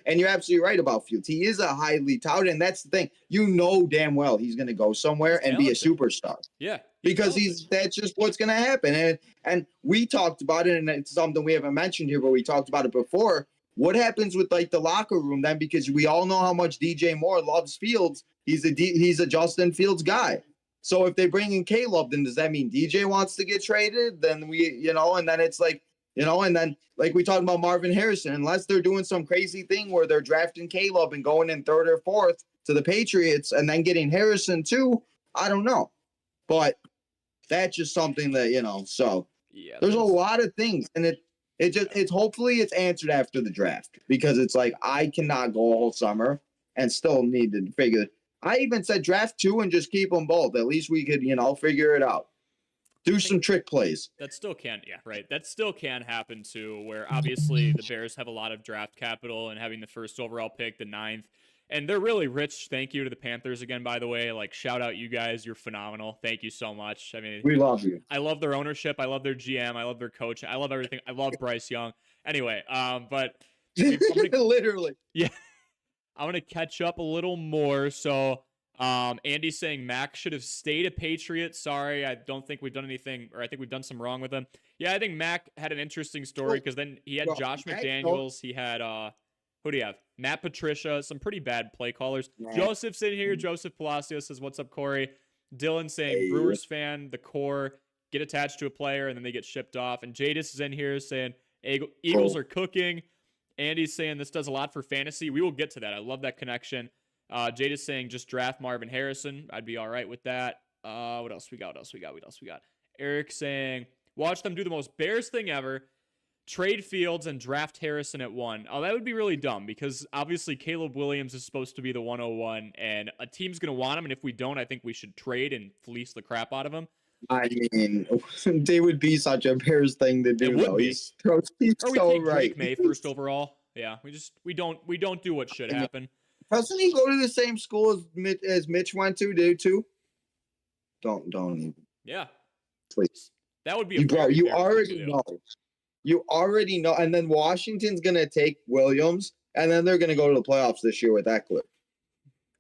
And you're absolutely right about Fields. He is a highly touted, and that's the thing. You know damn well he's going to go somewhere and be a superstar. Yeah. Because that's just what's going to happen. And we talked about it, and it's something we haven't mentioned here, but we talked about it before. What happens with like the locker room then? Because we all know how much DJ Moore loves Fields. He's a Justin Fields guy. So if they bring in Caleb, then does that mean DJ wants to get traded? Then and then it's like, and then like we talked about Marvin Harrison, unless they're doing some crazy thing where they're drafting Caleb and going in 3rd or 4th to the Patriots and then getting Harrison too, I don't know. But that's just something that, so there's a lot of things. And it's hopefully it's answered after the draft, because it's like, I cannot go all summer and still need to figure it. I even said draft 2 and just keep them both. At least we could, figure it out. Do some trick plays. That still can, yeah, right. That still can happen too, where obviously the Bears have a lot of draft capital and having the first overall pick, the 9th, and they're really rich. Thank you to the Panthers again, by the way. Like, shout out you guys. You're phenomenal. Thank you so much. I mean, we love you. I love their ownership. I love their GM. I love their coach. I love everything. I love Bryce Young. Anyway, but literally. Yeah. I want to catch up a little more. So, Andy's saying Mac should have stayed a Patriot. Sorry, I don't think we've done anything, or I think we've done some wrong with him. Yeah, I think Mac had an interesting story because then he had Josh McDaniels. He had, who do you have? Matt Patricia, some pretty bad play callers. Yeah. Joseph's in here. Joseph Palacios says, "What's up, Cory?" Dylan saying, Brewers fan, the core, get attached to a player, and then they get shipped off. And Jadis is in here saying, Eagles are cooking. Andy's saying this does a lot for fantasy. We will get to that. I love that connection. Jada's saying just draft Marvin Harrison. I'd be all right with that. What else we got? Eric saying watch them do the most Bears thing ever. Trade Fields and draft Harrison at 1. Oh, that would be really dumb because obviously Caleb Williams is supposed to be the 101 and a team's going to want him. And if we don't, I think we should trade and fleece the crap out of him. I mean, they would be such a Bears thing to do. It would be. He's or we so take right. Drake May first overall. Yeah, we don't do what should happen. Doesn't he go to the same school as Mitch went to? Too? Don't even. Yeah, please. That would be. You already know. You already know. And then Washington's gonna take Williams, and then they're gonna go to the playoffs this year with that clip.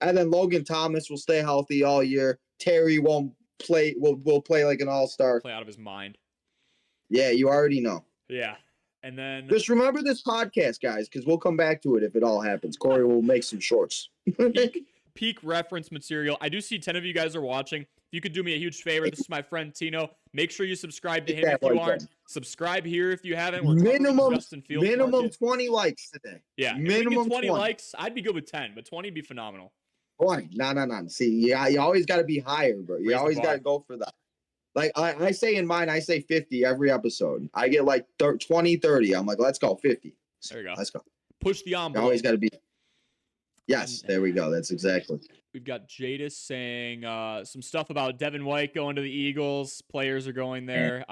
And then Logan Thomas will stay healthy all year. Terry won't play. Will play like an all-star. Play out of his mind. Yeah, you already know. Yeah. And then just remember this podcast, guys, because we'll come back to it if it all happens. Cory will make some shorts. peak reference material. I do see 10 of you guys are watching. If you could do me a huge favor, this is my friend Tino. Make sure you subscribe to him if you aren't. Subscribe here if you haven't. We're minimum Justin Fields minimum market. 20 likes today. Yeah, minimum 20 likes. I'd be good with 10, but 20 would be phenomenal. 20. No. See, yeah, you always got to be higher, bro. You always got to go for that. Like I say in mine, I say 50 every episode. I get like 20, 30. I'm like, let's go 50. There you go. Let's go. Push the envelope. You always got to be. Yes, there we go. That's exactly. We've got Jadis saying some stuff about Devin White going to the Eagles. Players are going there.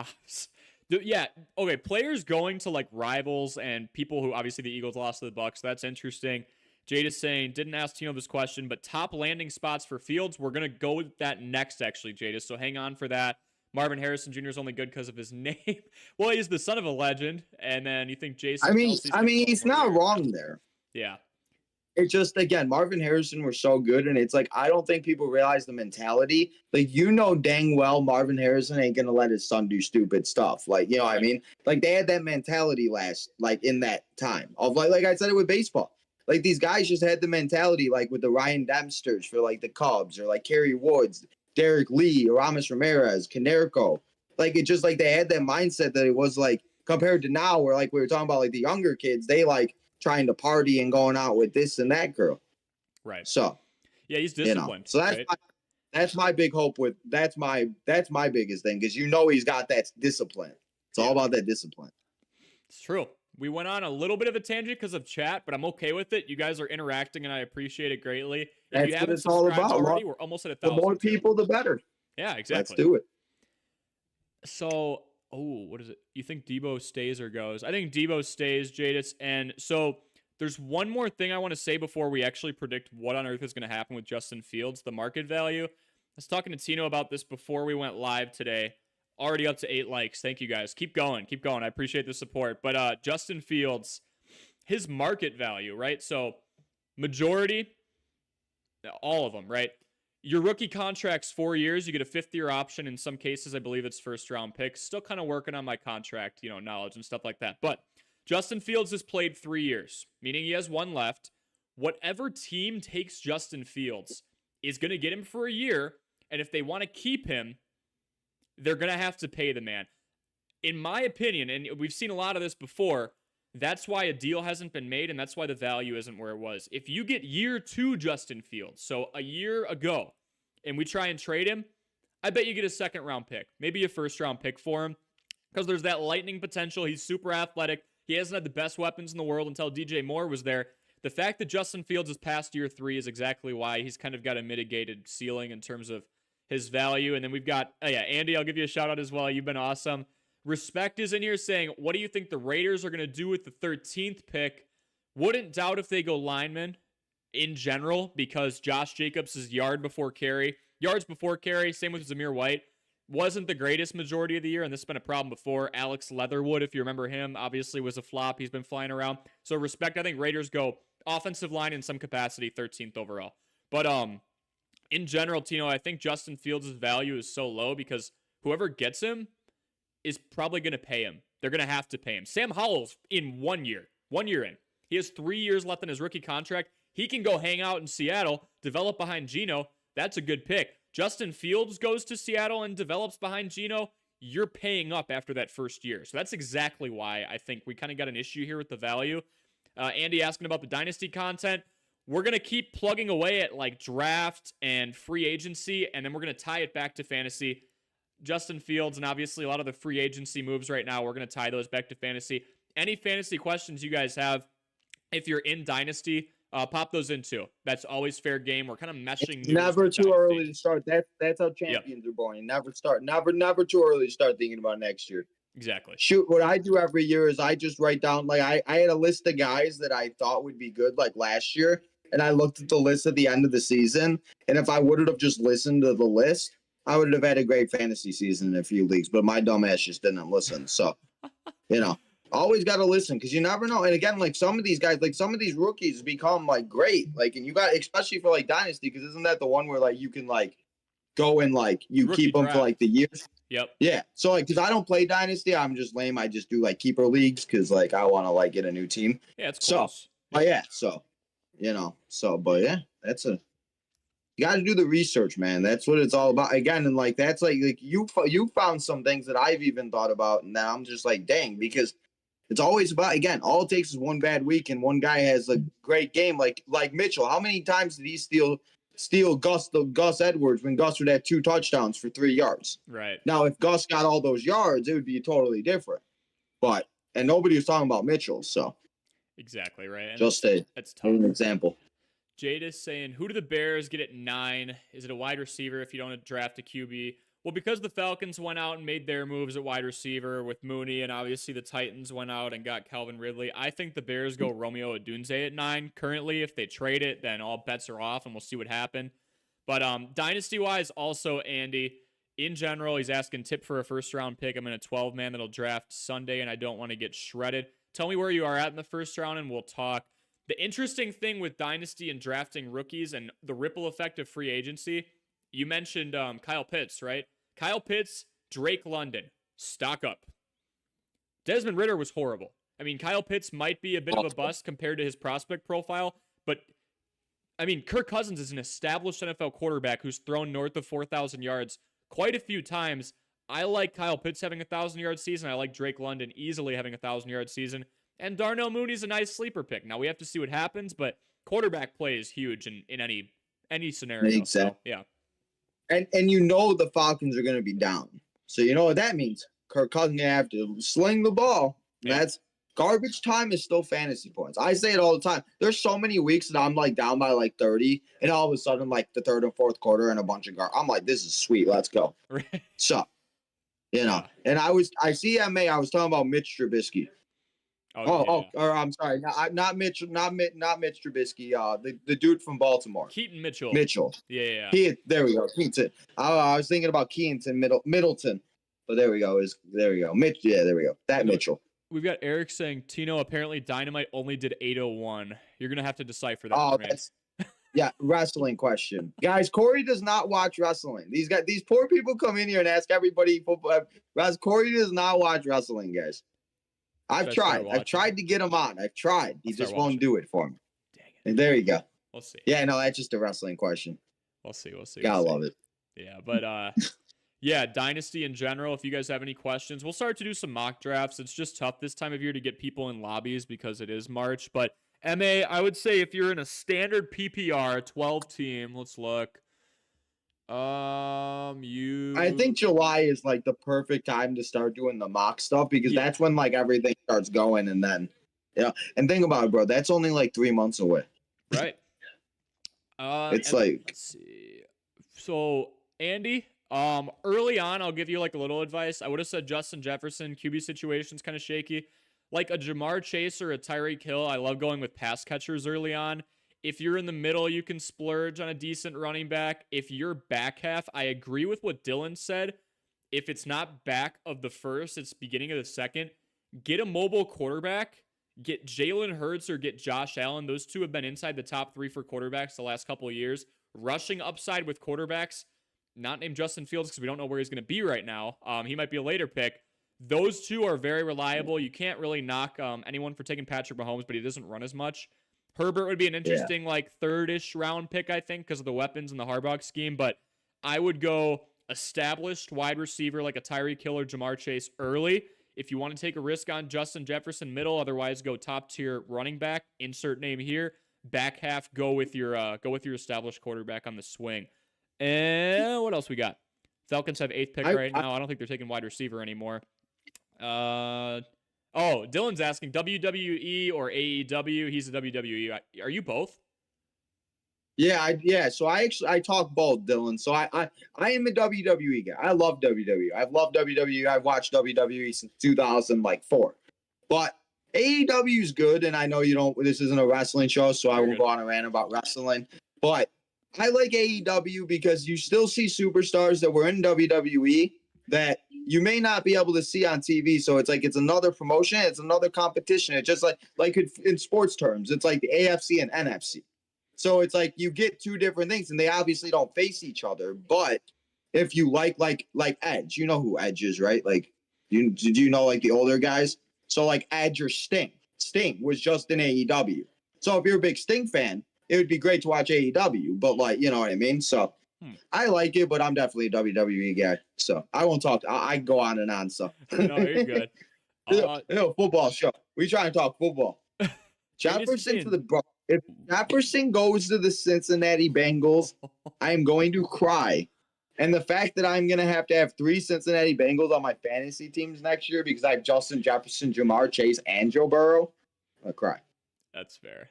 Yeah. Okay. Players going to like rivals and people who obviously the Eagles lost to the Bucs. That's interesting. Jadis saying, didn't ask Tino this question, but top landing spots for Fields. We're going to go with that next, actually, Jadis. So hang on for that. Marvin Harrison Jr. is only good because of his name. Well, he's the son of a legend. And then you think Jason. I mean, he's not wrong there. Yeah. It's just, again, Marvin Harrison was so good. And it's like, I don't think people realize the mentality. Like, dang well Marvin Harrison ain't going to let his son do stupid stuff. Like, you know what I mean? Like, they had that mentality in that time. Of like I said it with baseball. Like, these guys just had the mentality, like, with the Ryan Dempsters for, like, the Cubs or, like, Kerry Woods, Derek Lee, Aramis Ramirez, Canerco. Like, it just, like, they had that mindset that it was, like, compared to now where, like, we were talking about, like, the younger kids, they, like, trying to party and going out with this and that girl. Right. So. Yeah, he's disciplined. So that's my big hope with – that's my biggest thing because he's got that discipline. It's all about that discipline. It's true. We went on a little bit of a tangent because of chat, but I'm okay with it. You guys are interacting, and I appreciate it greatly. If you haven't subscribed already, we're almost at 1,000. The more people, the better. Yeah, exactly. Let's do it. So, what is it? You think Debo stays or goes? I think Debo stays, Jadis. And so there's one more thing I want to say before we actually predict what on earth is going to happen with Justin Fields, the market value. I was talking to Tino about this before we went live today. Already up to 8 likes. Thank you, guys. Keep going. I appreciate the support. But Justin Fields, his market value, right? So majority, all of them, right? Your rookie contract's 4 years. You get a 5th-year option. In some cases, I believe it's first-round picks. Still kind of working on my contract, knowledge and stuff like that. But Justin Fields has played 3 years, meaning he has 1 left. Whatever team takes Justin Fields is going to get him for a year. And if they want to keep him, they're going to have to pay the man. In my opinion, and we've seen a lot of this before, that's why a deal hasn't been made, and that's why the value isn't where it was. If you get year 2 Justin Fields, so a year ago, and we try and trade him, I bet you get a 2nd-round pick, maybe a 1st-round pick for him, because there's that lightning potential. He's super athletic. He hasn't had the best weapons in the world until DJ Moore was there. the fact that Justin Fields is past year 3 is exactly why he's kind of got a mitigated ceiling in terms of his value. And then we've got, Andy, I'll give you a shout out as well. You've been awesome. Respect is in here saying, what do you think the Raiders are going to do with the 13th pick? Wouldn't doubt if they go lineman in general, because Josh Jacobs is yards before carry, same with Zamir White. Wasn't the greatest majority of the year, and this has been a problem before. Alex Leatherwood, if you remember him, obviously was a flop. He's been flying around. So respect, I think Raiders go offensive line in some capacity, 13th overall. But in general, Tino, I think Justin Fields' value is so low because whoever gets him is probably going to pay him. They're going to have to pay him. Sam Howell's in 1 year. 1 year in. He has 3 years left in his rookie contract. He can go hang out in Seattle, develop behind Geno. That's a good pick. Justin Fields goes to Seattle and develops behind Geno. You're paying up after that first year. So that's exactly why I think we kind of got an issue here with the value. Andy asking about the dynasty content. We're going to keep plugging away at like draft and free agency, and then we're going to tie it back to fantasy. Justin Fields and obviously a lot of the free agency moves right now, we're going to tie those back to fantasy. Any fantasy questions you guys have, if you're in dynasty, pop those in too. That's always fair game. We're kind of meshing. It's never too early to start. That's how champions are born. You never start. Never too early to start thinking about next year. Exactly. Shoot, what I do every year is I just write down, like, I had a list of guys that I thought would be good like last year, and I looked at the list at the end of the season, and if I would have just listened to the list, I would have had a great fantasy season in a few leagues, but my dumb ass just didn't listen. So, always got to listen because you never know. And again, like some of these guys, like some of these rookies become like great. Like, and you got, especially for like dynasty, because isn't that the one where like you can like go and like you rookie keep them draft for like the years? Yep. Yeah. So like, because I don't play dynasty, I'm just lame. I just do like keeper leagues because like I want to like get a new team. Yeah, it's close. So, but yeah, so but yeah, that's a. You got to do the research, man. That's what it's all about. Again, and like that's like you found some things that I've even thought about, and then I'm just like, dang, because it's always about, again, all it takes is one bad week and one guy has a great game, like Mitchell. How many times did he steal Gus Edwards when Gus would have 2 touchdowns for 3 yards? Right. Now, if Gus got all those yards, it would be totally different. And nobody was talking about Mitchell, so exactly right. And just that's tough. An example. Jade is saying, who do the Bears get at 9? Is it a wide receiver if you don't draft a QB? Well, because the Falcons went out and made their moves at wide receiver with Mooney, and obviously the Titans went out and got Calvin Ridley, I think the Bears go Romeo Odunze at 9. Currently, if they trade it, then all bets are off, and we'll see what happens. But dynasty-wise, also, Andy, in general, he's asking tip for a first-round pick. I'm in a 12-man that'll draft Sunday, and I don't want to get shredded. Tell me where you are at in the first round, and we'll talk. The interesting thing with dynasty and drafting rookies and the ripple effect of free agency, you mentioned Kyle Pitts, right? Kyle Pitts, Drake London, stock up. Desmond Ridder was horrible. I mean, Kyle Pitts might be a bit of a bust compared to his prospect profile, but I mean, Kirk Cousins is an established NFL quarterback who's thrown north of 4,000 yards quite a few times. I like Kyle Pitts having a 1,000-yard season. I like Drake London easily having a 1,000-yard season. And Darnell Mooney's a nice sleeper pick. Now, we have to see what happens, but quarterback play is huge in any scenario. Exactly. So, yeah. And the Falcons are going to be down. So you know what that means. Kirk Cousins going to have to sling the ball. Yeah. That's garbage time is still fantasy points. I say it all the time. There's so many weeks that I'm like down by like 30, and all of a sudden like the third and fourth quarter and a bunch of I'm like, this is sweet. Let's go. Right. So, and I was talking about Mitch Trubisky. Or I'm sorry, not Mitch Trubisky. The dude from Baltimore, Keaton Mitchell. Yeah. There we go, Keaton. I was thinking about Keaton Middleton, but there we go. Mitch. Yeah, there we go. Mitchell. We've got Eric saying Tino apparently Dynamite only did 801. You're gonna have to decipher that. Oh, that's wrestling question, guys. Cory does not watch wrestling. These poor people come in here and ask everybody football. Cory does not watch wrestling, guys. I've tried to get him on. I've tried. He just won't do it for me. Dang it. And there you go. We'll see. Yeah, no, that's just a wrestling question. We'll see. Gotta love it. Yeah, but yeah, Dynasty in general, if you guys have any questions, we'll start to do some mock drafts. It's just tough this time of year to get people in lobbies because it is March. But MA, I would say if you're in a standard PPR 12 team, let's look. I think July is like the perfect time to start doing the mock stuff because that's when like everything starts going, and then Yeah, and think about it, bro. That's only like 3 months away. Right. It's like, let's see. So Andy, early on, I'll give you like a little advice. I would have said Justin Jefferson. QB situation's kind of shaky. Like a Jamar Chase or a Tyreek Hill, I love going with pass catchers early on. If you're in the middle, you can splurge on a decent running back. If you're back half, I agree with what Dylan said. If it's not back of the first, it's beginning of the second. Get a mobile quarterback. Get Jalen Hurts or get Josh Allen. Those two have been inside the top 3 for quarterbacks the last couple of years. Rushing upside with quarterbacks, not named Justin Fields because we don't know where he's going to be right now. He might be a later pick. Those two are very reliable. You can't really knock anyone for taking Patrick Mahomes, but he doesn't run as much. Herbert would be an interesting like third-ish round pick, I think, because of the weapons and the Harbaugh scheme. But I would go established wide receiver like a Tyreek Hill or Jamar Chase early. If you want to take a risk on Justin Jefferson middle, otherwise go top tier running back. Insert name here. Back half, go with your established quarterback on the swing. And what else we got? Falcons have 8th pick right now. I don't think they're taking wide receiver anymore. Dylan's asking WWE or AEW. He's a WWE. Are you both? Yeah. So I talk both, Dylan. So I am a WWE guy. I love WWE. I've loved WWE. I've watched WWE since 2004. But AEW is good, and I know you don't. This isn't a wrestling show, so I won't go on a rant about wrestling. But I like AEW because you still see superstars that were in WWE that you may not be able to see on TV. So it's like it's another promotion, it's another competition. It's just like in sports terms, it's like the AFC and NFC. So it's like you get two different things, and they obviously don't face each other. But if you like Edge, you know who Edge is, right? Like, did you know like the older guys? So like Edge or Sting. Sting was just in AEW. So if you're a big Sting fan, it would be great to watch AEW. But like, you know what I mean? So I like it, but I'm definitely a WWE guy. So I won't talk. I go on and on. So no, you're good. Football show. We trying to talk football. Jefferson to the bro. If Jefferson goes to the Cincinnati Bengals, I'm going to cry. And the fact that I'm going to have 3 Cincinnati Bengals on my fantasy teams next year because I have Justin Jefferson, Jamar Chase, and Joe Burrow, I'll cry. That's fair.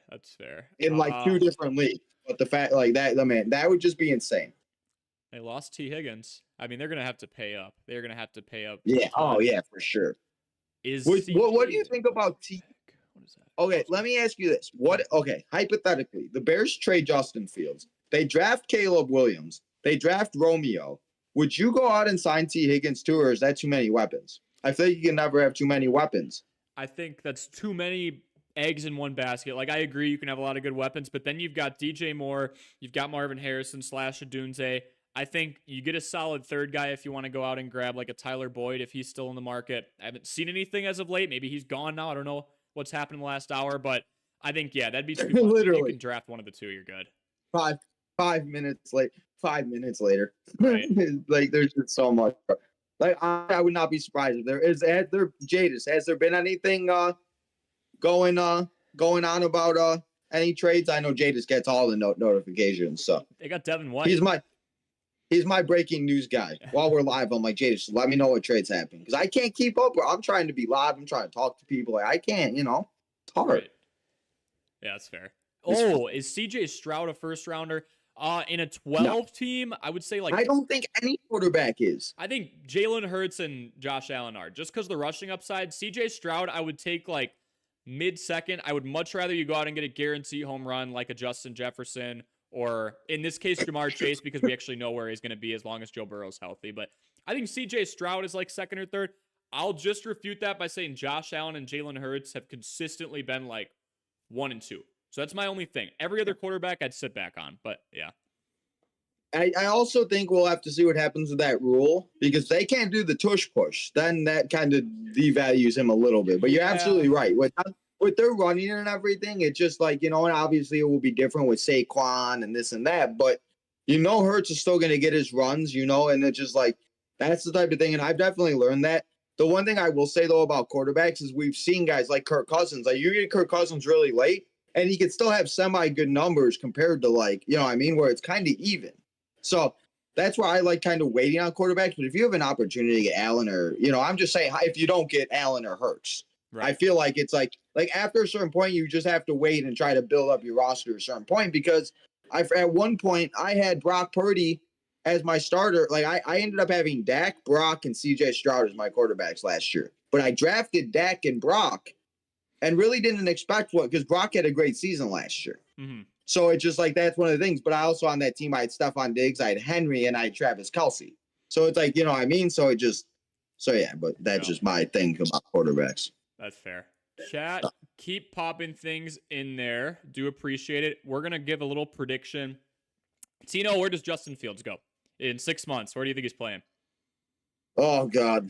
In like 2 different leagues. But the fact like that, that would just be insane. They lost T. Higgins. I mean, they're going to have to pay up. They're going to have to pay up. Yeah. Oh, yeah, for sure. What do you think about T? What is that? Okay, let me ask you this. Hypothetically, the Bears trade Justin Fields. They draft Caleb Williams. They draft Romeo. Would you go out and sign T. Higgins too, or is that too many weapons? I feel like you can never have too many weapons. I think that's too many eggs in one basket. Like, I agree, you can have a lot of good weapons, but then you've got DJ Moore, you've got Marvin Harrison / Adunze. I think you get a solid third guy if you want to go out and grab like a Tyler Boyd if he's still in the market. I haven't seen anything as of late. Maybe he's gone now. I don't know what's happened in the last hour, but I think, yeah, that'd be too much. Literally. You can draft one of the two. You're good. 5 minutes late. 5 minutes later. Right. Like, there's just so much. Like, I would not be surprised if has there been anything going on about any trades? I know Jadis gets all the notifications. So they got Devin White. He's my breaking news guy. While we're live, I'm like, Jadis, let me know what trades happen because I can't keep up. I'm trying to be live. I'm trying to talk to people. Like, I can't. It's hard. Right. Yeah, that's fair. Is CJ Stroud a first rounder? In a 12 team, I would say like I don't think any quarterback is. I think Jalen Hurts and Josh Allen are just because the rushing upside. CJ Stroud, I would take like mid-second. I would much rather you go out and get a guarantee home run like a Justin Jefferson or in this case Jamar Chase because we actually know where he's going to be as long as Joe Burrow's healthy. But I think CJ Stroud is like second or third. I'll just refute that by saying Josh Allen and Jalen Hurts have consistently been like 1 and 2. So that's my only thing. Every other quarterback I'd sit back on, but yeah. I also think we'll have to see what happens with that rule because they can't do the tush push. Then that kind of devalues him a little bit. But you're absolutely right. With their running and everything, it's just like, and obviously it will be different with Saquon and this and that. But, Hurts is still going to get his runs, and it's just like that's the type of thing. And I've definitely learned that. The one thing I will say, though, about quarterbacks is we've seen guys like Kirk Cousins. Like, you get Kirk Cousins really late, and he could still have semi-good numbers compared to, like, where it's kind of even. So that's why I like kind of waiting on quarterbacks. But if you have an opportunity to get Allen or, I'm just saying if you don't get Allen or Hurts, Right. I feel like it's like after a certain point, you just have to wait and try to build up your roster to a certain point because at one point I had Brock Purdy as my starter. Like I ended up having Dak, Brock, and CJ Stroud as my quarterbacks last year. But I drafted Dak and Brock and really didn't expect what because Brock had a great season last year. Mm-hmm. So it's just like that's one of the things. But I also on that team I had Stephon Diggs, I had Henry, and I had Travis Kelce. So it's like, you know what I mean? So yeah, but that's just my thing about quarterbacks. That's fair. Chat, keep popping things in there. Do appreciate it. We're going to give a little prediction. Tino, where does Justin Fields go in 6 months? Where do you think he's playing? Oh, God.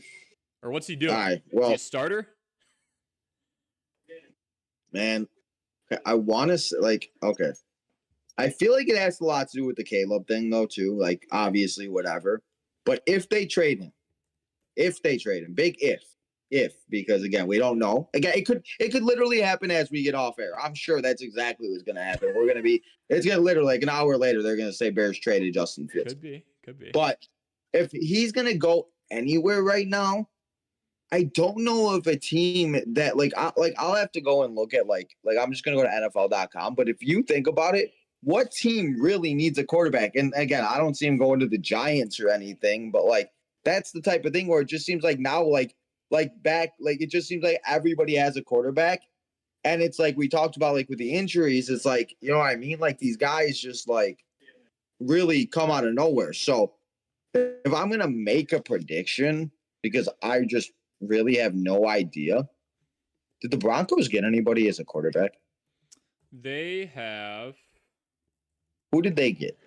Or what's he doing? All right, well, is he a starter? Man, I want to say, like, okay. I feel like it has a lot to do with the Caleb thing, though, too. Like, obviously, whatever. But if they trade him, big if, because again, we don't know. Again, it could literally happen as we get off air. I'm sure that's exactly what's going to happen. It's going to literally like an hour later, they're going to say Bears traded Justin Fields. Could be. But if he's going to go anywhere right now, I don't know of a team that I'll have to go and look at like I'm just going to go to NFL.com. But if you think about it, what team really needs a quarterback? And again, I don't see him going to the Giants or anything, but like that's the type of thing where it just seems like now it just seems like everybody has a quarterback. And it's like we talked about like with the injuries, it's like, you know what I mean? Like these guys just like really come out of nowhere. So if I'm going to make a prediction, because I just really have no idea, did the Broncos get anybody as a quarterback? They have. Who did they get?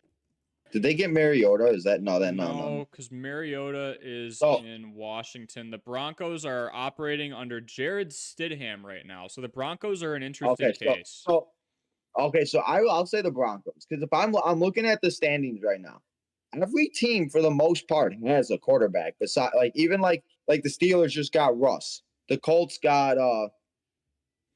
Did they get Mariota? Is that no? Because Mariota is in Washington. The Broncos are operating under Jared Stidham right now, so the Broncos are an interesting case. So I'll say the Broncos because if I'm looking at the standings right now, every team for the most part has a quarterback. Besides, even the Steelers just got Russ. The Colts got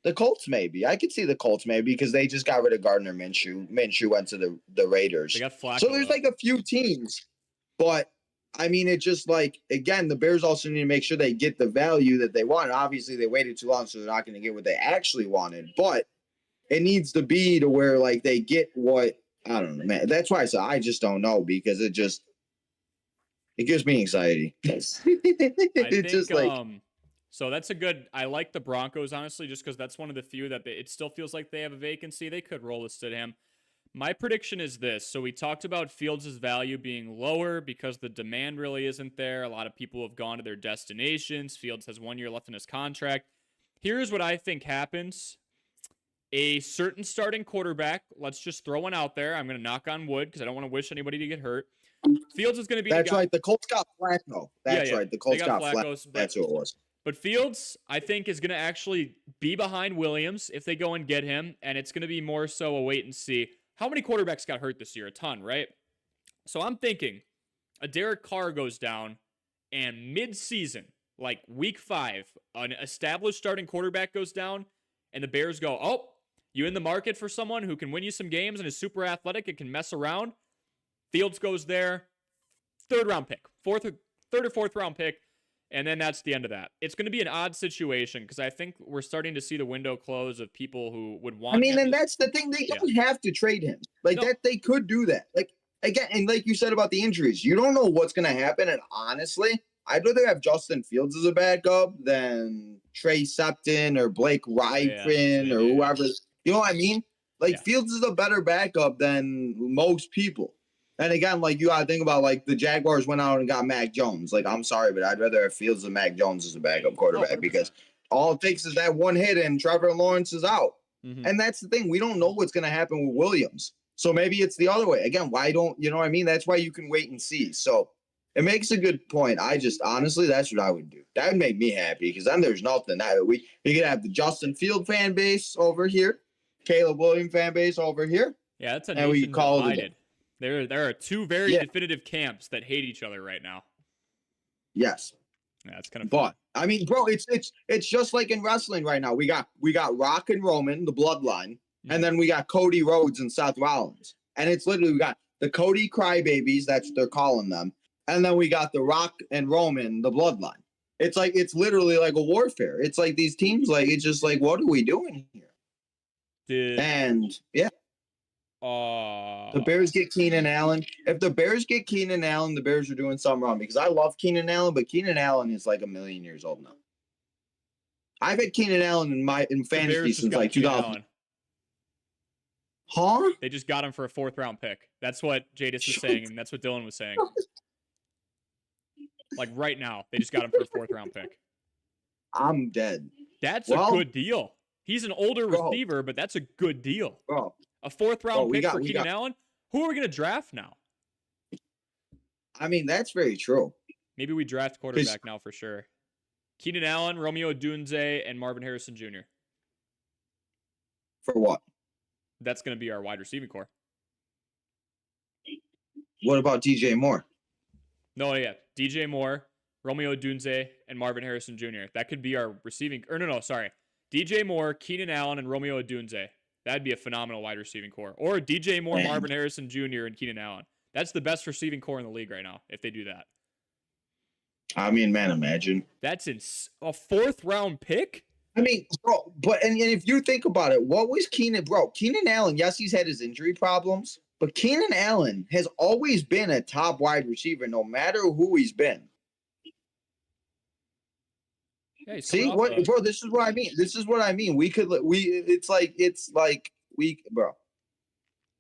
the Colts maybe. I could see the Colts maybe because they just got rid of Gardner Minshew. Minshew went to the Raiders. They got Flacco. So there's like a few teams. But, I mean, it's just like, again, the Bears also need to make sure they get the value that they want. Obviously, they waited too long, so they're not going to get what they actually wanted. But it needs to be to where, like, they get what, I don't know, man. That's why I said I just don't know because it gives me anxiety. So that's a good. I like the Broncos honestly, just because that's one of the few that it still feels like they have a vacancy. They could roll with Stidham. My prediction is this. So we talked about Fields' value being lower because the demand really isn't there. A lot of people have gone to their destinations. Fields has 1 year left in his contract. Here's what I think happens. A certain starting quarterback. Let's just throw one out there. I'm going to knock on wood because I don't want to wish anybody to get hurt. Fields is going to be. That's right. The Colts got Flacco. That's right. The Colts got Flacco. That's who it was. But Fields, I think, is going to actually be behind Williams if they go and get him, and it's going to be more so a wait and see. How many quarterbacks got hurt this year? A ton, right? So I'm thinking a Derek Carr goes down, and mid-season, like week 5, an established starting quarterback goes down, and the Bears go, oh, you in the market for someone who can win you some games and is super athletic and can mess around? Fields goes there, third round pick, third or fourth round pick. And then that's the end of that. It's going to be an odd situation because I think we're starting to see the window close of people who would want. I mean, and that's the thing. They don't have to trade him that. They could do that. Like again, and like you said about the injuries, you don't know what's going to happen. And honestly, I'd rather have Justin Fields as a backup than Trey Septon or Blake Rypien or whoever. You know what I mean? Like Fields is a better backup than most people. And again, like you gotta think about like the Jaguars went out and got Mac Jones. Like, I'm sorry, but I'd rather have Fields than Mac Jones as a backup quarterback because all it takes is that one hit and Trevor Lawrence is out. Mm-hmm. And that's the thing. We don't know what's gonna happen with Williams. So maybe it's the other way. Again, why don't you know what I mean? That's why you can wait and see. So it makes a good point. I just honestly that's what I would do. That would make me happy because then there's nothing that we could have the Justin Field fan base over here, Caleb Williams fan base over here. Yeah, that's a nation we call divided. There are two very definitive camps that hate each other right now. Yes. Yeah, it's kind of fun. But I mean, bro, it's just like in wrestling right now. We got Rock and Roman, the bloodline, and then we got Cody Rhodes and Seth Rollins. And it's literally we got the Cody Crybabies, that's what they're calling them. And then we got the Rock and Roman, the bloodline. It's like it's literally like a warfare. It's like these teams, like it's just like, what are we doing here? And yeah, the Bears get Keenan Allen. If the Bears get Keenan Allen, the Bears are doing something wrong because I love Keenan Allen, but Keenan Allen is like a million years old now. I've had Keenan Allen in fantasy since like 2000. Huh? They just got him for a 4th round pick. That's what Jadis was saying, and that's what Dylan was saying. Like right now, they just got him for a 4th round pick. I'm dead. That's a good deal. He's an older receiver, but that's a good deal. Bro. A 4th round pick for Keenan Allen? Who are we going to draft now? I mean, that's very true. Maybe we draft quarterback now for sure. Keenan Allen, Romeo Odunze, and Marvin Harrison Jr. For what? That's going to be our wide receiving core. What about DJ Moore? No, yeah. DJ Moore, Romeo Odunze, and Marvin Harrison Jr. That could be our receiving... sorry. DJ Moore, Keenan Allen, and Romeo Odunze. That'd be a phenomenal wide receiving core. Or DJ Moore, Marvin Harrison Jr., and Keenan Allen. That's the best receiving core in the league right now, if they do that. I mean, man, imagine. That's a 4th round pick? I mean, bro, and if you think about it, what was Keenan, bro? Keenan Allen, yes, he's had his injury problems, but Keenan Allen has always been a top wide receiver, no matter who he's been. Yeah, see what, bro? This is what I mean. This is what I mean. It's like, bro.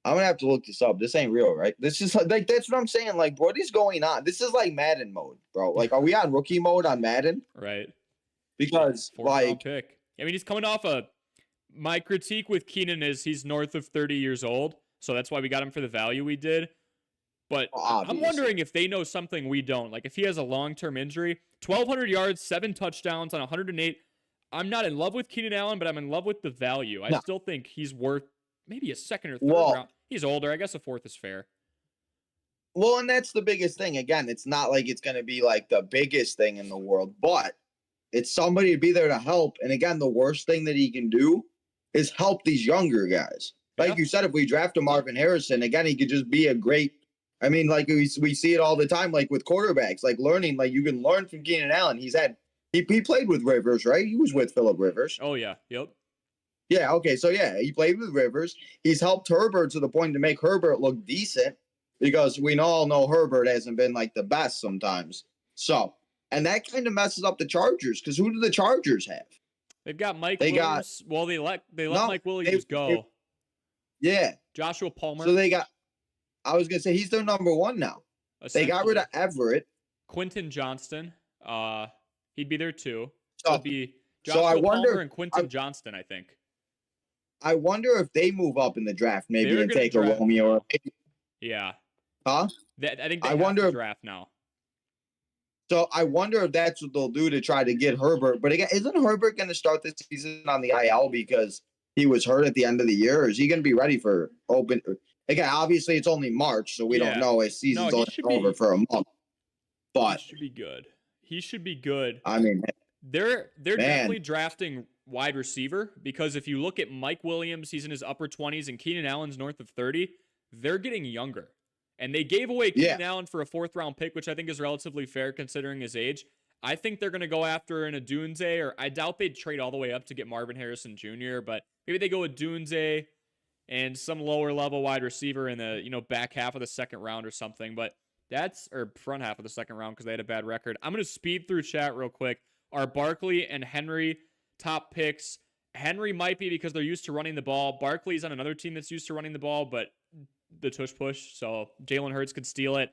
I'm gonna have to look this up. This ain't real, right? This is like that's what I'm saying. Like, what is going on? This is like Madden mode, bro. Like, are we on rookie mode on Madden? Right. Because like, pick. I mean, he's coming off my critique with Keenan is he's north of 30 years old, so that's why we got him for the value we did. But I'm wondering if they know something we don't. Like, if he has a long-term injury, 1,200 yards, 7 touchdowns on 108. I'm not in love with Keenan Allen, but I'm in love with the value. I still think he's worth maybe a 2nd or 3rd round. He's older. I guess a 4th is fair. Well, and that's the biggest thing. Again, it's not like it's going to be like the biggest thing in the world, but it's somebody to be there to help. And again, the worst thing that he can do is help these younger guys. Like you said, if we draft a Marvin Harrison, again, he could just be a great, I mean, like we see it all the time, like with quarterbacks, like learning, like you can learn from Keenan Allen. He played with Rivers, right? He was with Phillip Rivers. Oh, yeah. Yep. Yeah, okay. So, yeah, he played with Rivers. He's helped Herbert to the point to make Herbert look decent because we all know Herbert hasn't been like the best sometimes. So, and that kind of messes up the Chargers because who do the Chargers have? They've got Mike Williams. Well, they let Mike Williams go. Yeah. Joshua Palmer. So I was going to say he's their number 1 now. They got rid of Everett. Quentin Johnston. He'd be there too. So it'd be Joshua Palmer and Quentin Johnston, I think. I wonder if they move up in the draft maybe and take a Romeo. Yeah. Huh? I think they have to draft now. So I wonder if that's what they'll do to try to get Herbert. But again, isn't Herbert going to start this season on the IL because he was hurt at the end of the year? Or is he going to be ready for open? Again, obviously it's only March, so we don't know. His season's only over for a month. But he should be good. He should be good. I mean, they're definitely drafting wide receiver because if you look at Mike Williams, he's in his upper 20s, and Keenan Allen's north of 30. They're getting younger. And they gave away Keenan Allen for a 4th round pick, which I think is relatively fair considering his age. I think they're going to go after an Odunze, or I doubt they'd trade all the way up to get Marvin Harrison Jr., but maybe they go Odunze and some lower level wide receiver in the back half of the 2nd round or something. But or front half of the 2nd round because they had a bad record. I'm going to speed through chat real quick. Are Barkley and Henry top picks? Henry might be because they're used to running the ball. Barkley's on another team that's used to running the ball, but the tush push, so Jalen Hurts could steal it.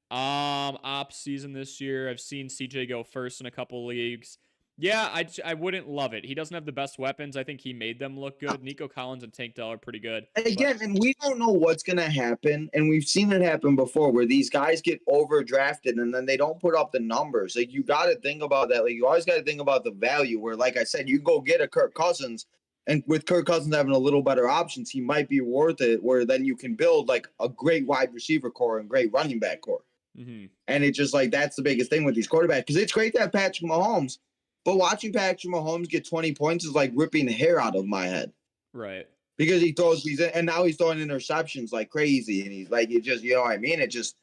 Ops season this year, I've seen CJ go first in a couple leagues. Yeah, I wouldn't love it. He doesn't have the best weapons. I think he made them look good. Nico Collins and Tank Dell are pretty good. Again, and we don't know what's going to happen, and we've seen it happen before where these guys get overdrafted and then they don't put up the numbers. Like, you got to think about that. Like, you always got to think about the value where, like I said, you go get a Kirk Cousins, and with Kirk Cousins having a little better options, he might be worth it, where then you can build, like, a great wide receiver core and great running back core. Mm-hmm. And it's just, like, that's the biggest thing with these quarterbacks. Because it's great to have Patrick Mahomes, but watching Patrick Mahomes get 20 points is like ripping the hair out of my head. Right. Because he throws these, and now he's throwing interceptions like crazy. And he's like, it just, you know what I mean? It just,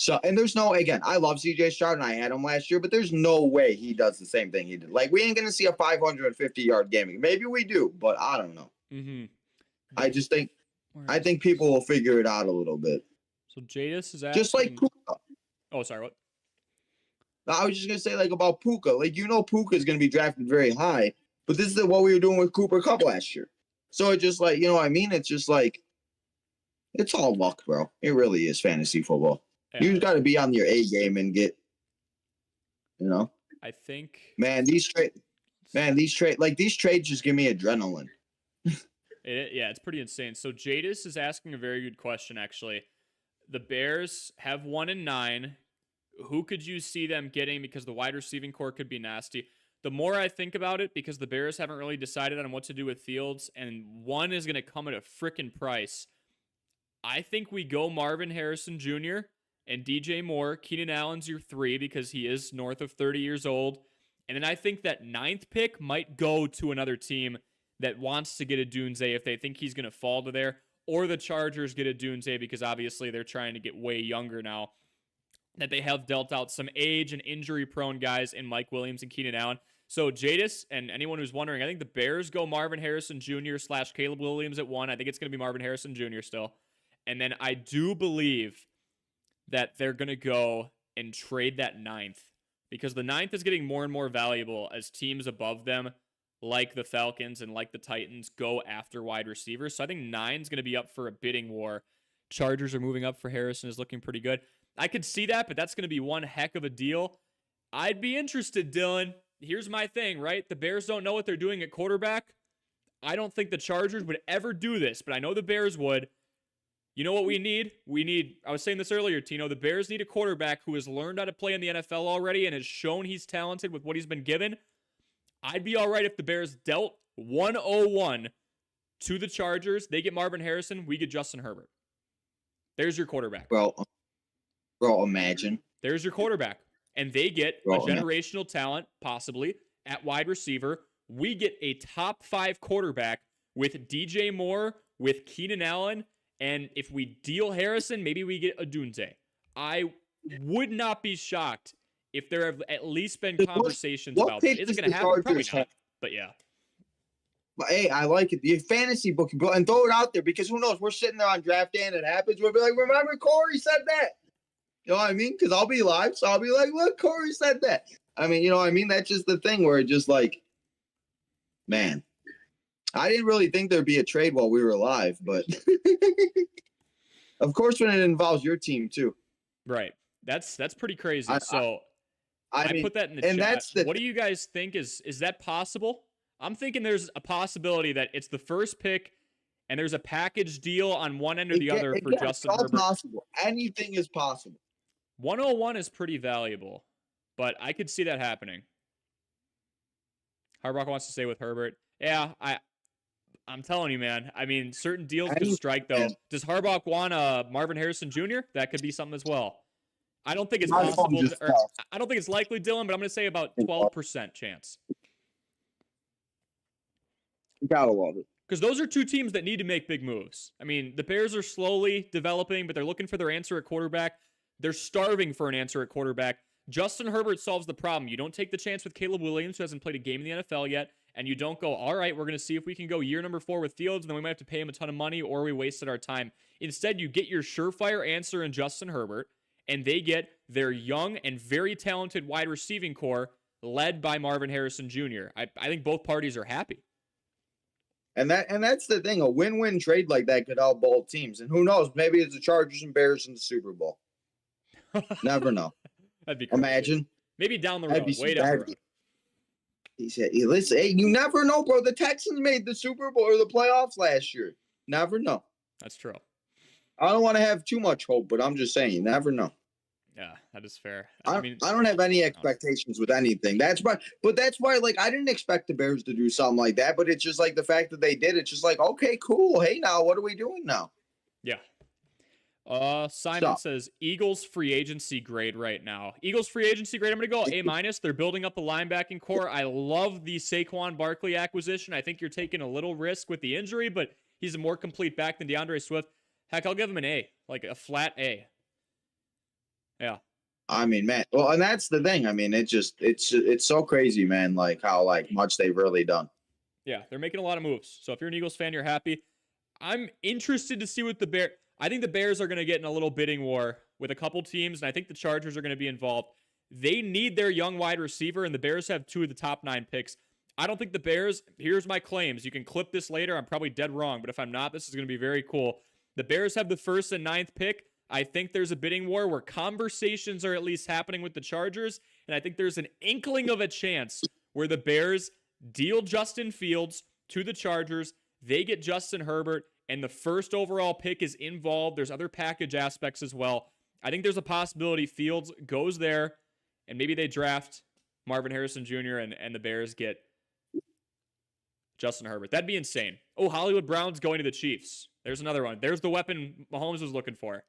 So, and there's no, again, I love CJ Stroud and I had him last year, but there's no way he does the same thing he did. Like, we ain't going to see a 550-yard game. Maybe we do, but I don't know. Mm-hmm. I think people will figure it out a little bit. So Jadis is just like Puka. Oh, sorry, what? I was just going to say, like, about Puka. Like, Puka is going to be drafted very high, but this is what we were doing with Cooper Kupp last year. So it's just like, you know what I mean? It's just like, it's all luck, bro. It really is fantasy football. Yeah. You got to be on your A game and get, I think. These trades just give me adrenaline. It's pretty insane. So Jadis is asking a very good question, actually. The Bears have 1-9. Who could you see them getting? Because the wide receiving core could be nasty. The more I think about it, because the Bears haven't really decided on what to do with Fields, and one is going to come at a frickin' price, I think we go Marvin Harrison Jr. and DJ Moore. Keenan Allen's your 3 because he is north of 30 years old. And then I think that 9th pick might go to another team that wants to get a Dunze if they think he's going to fall to there. Or the Chargers get a Dunze because obviously they're trying to get way younger now. That they have dealt out some age and injury-prone guys in Mike Williams and Keenan Allen. So Jadis, and anyone who's wondering, I think the Bears go Marvin Harrison Jr. / Caleb Williams at 1. I think it's going to be Marvin Harrison Jr. still. And then I do believe that they're going to go and trade that 9th. Because the 9th is getting more and more valuable as teams above them, like the Falcons and like the Titans, go after wide receivers. So I think 9's going to be up for a bidding war. Chargers are moving up for Harrison, is looking pretty good. I could see that, but that's going to be one heck of a deal. I'd be interested, Dylan. Here's my thing, right? The Bears don't know what they're doing at quarterback. I don't think the Chargers would ever do this, but I know the Bears would. You know what we need? I was saying this earlier, Tino, the Bears need a quarterback who has learned how to play in the NFL already and has shown he's talented with what he's been given. I'd be all right if the Bears dealt 101 to the Chargers. They get Marvin Harrison. We get Justin Herbert. There's your quarterback. Bro, imagine. There's your quarterback. And they get a generational talent, possibly, at wide receiver. We get a top 5 quarterback with DJ Moore, with Keenan Allen, and if we deal Harrison, maybe we get a Dunze. I would not be shocked if there have at least been conversations about it. Is it going to happen? Probably not. But yeah. But hey, I like it. The fantasy book, and throw it out there because who knows? We're sitting there on draft day and it happens. We'll be like, remember Cory said that? You know what I mean? Because I'll be live, so I'll be like, look, Cory said that. I mean, you know what I mean? That's just the thing where it just like, man, I didn't really think there'd be a trade while we were live, but of course when it involves your team too. Right. That's pretty crazy. I mean, put that in the and chat. What do you guys think? Is that possible? I'm thinking there's a possibility that it's the first pick and there's a package deal on one end or the other for Justin Herbert. It's all possible. Anything is possible. 101 is pretty valuable, but I could see that happening. Harbaugh wants to stay with Herbert. Yeah, I'm telling you, man. I mean, certain deals could strike, though. Does Harbaugh want Marvin Harrison Jr.? That could be something as well. I don't think it's possible. I don't think it's likely, Dylan, but I'm going to say about 12% chance. Gotta love it. Because those are two teams that need to make big moves. I mean, the Bears are slowly developing, but they're looking for their answer at quarterback. They're starving for an answer at quarterback. Justin Herbert solves the problem. You don't take the chance with Caleb Williams, who hasn't played a game in the NFL yet, and you don't go, all right, we're going to see if we can go year number 4 with Fields, and then we might have to pay him a ton of money, or we wasted our time. Instead, you get your surefire answer in Justin Herbert, and they get their young and very talented wide receiving core led by Marvin Harrison Jr. I think both parties are happy. And that's the thing. A win-win trade like that could help both teams. And who knows? Maybe it's the Chargers and Bears in the Super Bowl. Never know. That'd be crazy. Imagine. Maybe down the road. Way down the road. He said, listen, hey, you never know, bro. The Texans made the Super Bowl or the playoffs last year. Never know. That's true. I don't want to have too much hope, but I'm just saying, you never know. Yeah, that is fair. I don't have any expectations with anything. That's why, like, I didn't expect the Bears to do something like that, but it's just like the fact that they did. It's just like, okay, cool. Hey, now what are we doing now? Yeah. Simon says Eagles free agency grade right now. Eagles free agency grade, I'm going to go A-. They're building up a linebacking core. I love the Saquon Barkley acquisition. I think you're taking a little risk with the injury, but he's a more complete back than DeAndre Swift. Heck, I'll give him an A, like a flat A. Yeah. I mean, man. Well, and that's the thing. I mean, it's so crazy, man. Like how like much they've really done. Yeah, they're making a lot of moves. So if you're an Eagles fan, you're happy. I'm interested to see what the Bears. I think the Bears are going to get in a little bidding war with a couple teams, and I think the Chargers are going to be involved. They need their young wide receiver, and the Bears have 2 of the top 9 picks. I don't think the Bears. Here's my claims. You can clip this later. I'm probably dead wrong, but if I'm not, this is going to be very cool. The Bears have the 1st and 9th pick. I think there's a bidding war where conversations are at least happening with the Chargers, and I think there's an inkling of a chance where the Bears deal Justin Fields to the Chargers. They get Justin Herbert, and the 1st overall pick is involved. There's other package aspects as well. I think there's a possibility Fields goes there, and maybe they draft Marvin Harrison Jr. and the Bears get Justin Herbert. That'd be insane. Oh, Hollywood Brown's going to the Chiefs. There's another one. There's the weapon Mahomes was looking for.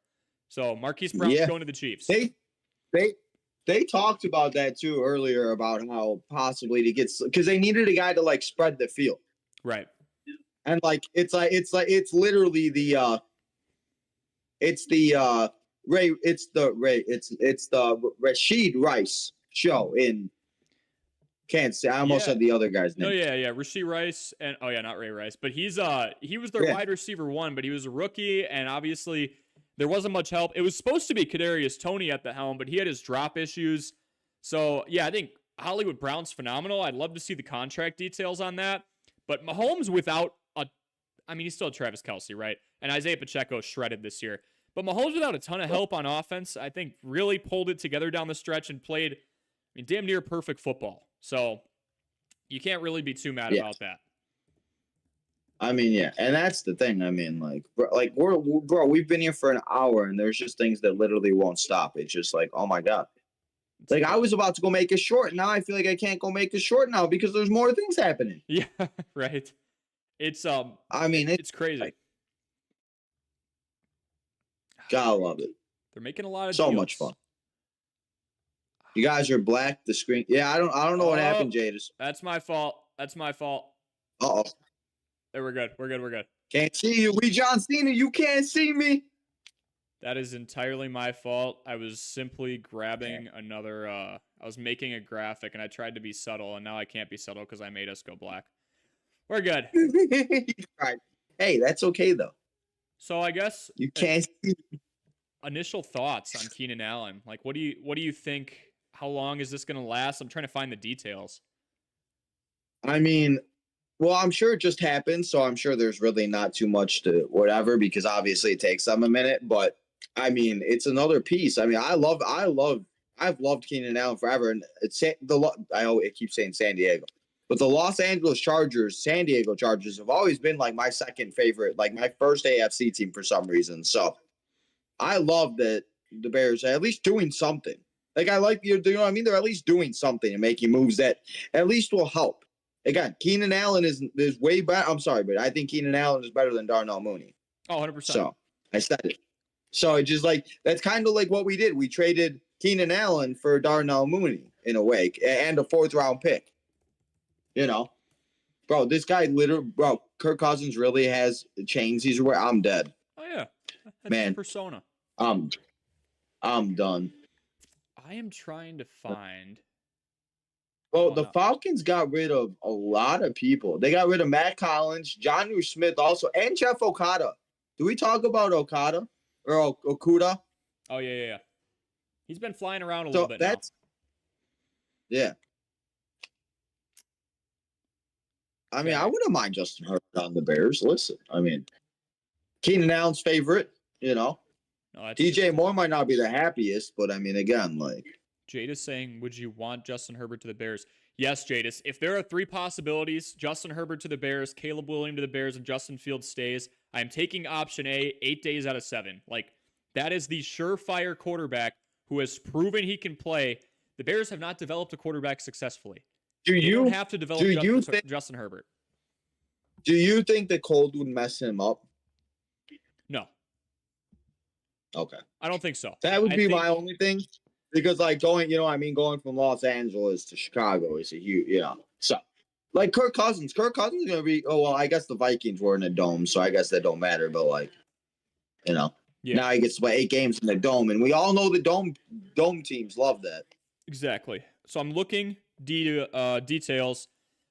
So Marquise Brown's going to the Chiefs. They talked about that too earlier about how possibly to get, because they needed a guy to like spread the field. Right. And it's literally the Rashid Rice show in Kansas City. I almost said the other guy's name. No, yeah. Rashid Rice and not Ray Rice, but he was their wide receiver 1, but he was a rookie, and obviously there wasn't much help. It was supposed to be Kadarius Toney at the helm, but he had his drop issues. So yeah, I think Hollywood Brown's phenomenal. I'd love to see the contract details on that. But Mahomes he still had Travis Kelce, right? And Isaiah Pacheco shredded this year. But Mahomes without a ton of help on offense, I think really pulled it together down the stretch and played damn near perfect football. So you can't really be too mad about that. I mean, yeah, and that's the thing. I mean, we've been here for an hour, and there's just things that literally won't stop. It's just like, oh my god. Like I was about to go make it short. Now I feel like I can't go make it short now because there's more things happening. Yeah, right. It's it's crazy. Gotta love it. They're making a lot of so deals. Much fun. You guys are black. The screen. Yeah, I don't know what happened, Jadis. That's my fault. Uh-oh. There, we're good. Can't see you. We John Cena. You can't see me. That is entirely my fault. I was simply grabbing another. I was making a graphic, and I tried to be subtle, and now I can't be subtle because I made us go black. We're good. Right. Hey, that's okay though. So I guess you can't see. Initial thoughts on Keenan Allen. Like, what do you think? How long is this going to last? I'm trying to find the details. I mean, well, I'm sure it just happened, so I'm sure there's really not too much to whatever, because obviously it takes them a minute. But I mean, it's another piece. I mean, I've loved Keenan Allen forever, and I keep saying San Diego, but the Los Angeles Chargers, San Diego Chargers have always been like my second favorite, like my first AFC team for some reason. So I love that the Bears are at least doing something. Like I like you know what I mean? They're at least doing something and making moves that at least will help. Again, Keenan Allen is way better. I'm sorry, but I think Keenan Allen is better than Darnell Mooney. Oh, 100%. So I said it. So it's just like, that's kind of like what we did. We traded Keenan Allen for Darnell Mooney in a way, and a 4th round pick. You know, bro, this guy Kirk Cousins really has chains. He's where I'm dead. Oh yeah, that's man. Persona. I'm done. I am trying to find. Well, the Falcons got rid of a lot of people. They got rid of Matt Collins, Jonnu Smith also, and Jeff Okada. Do we talk about Okada or Okuda? Oh, yeah. He's been flying around a little bit now. Yeah. I mean, I wouldn't mind Justin Herbert on the Bears. Listen, I mean, Keenan Allen's favorite, you know. No, DJ Moore might not be the happiest, but I mean, again, like. Jadis saying, would you want Justin Herbert to the Bears? Yes, Jadis. If there are 3 possibilities, Justin Herbert to the Bears, Caleb Williams to the Bears, and Justin Fields stays, I am taking option A 8 days out of 7. Like, that is the surefire quarterback who has proven he can play. The Bears have not developed a quarterback successfully. You don't have to develop Justin Herbert. Do you think the cold would mess him up? No. Okay. I don't think so. That would be my only thing. Because, like, going from Los Angeles to Chicago is a huge, So, like, Kirk Cousins is going to be, I guess the Vikings were in a dome, so I guess that don't matter. But, like, Yeah. Now he gets to play 8 games in the dome, and we all know the dome teams love that. Exactly. So I'm looking details.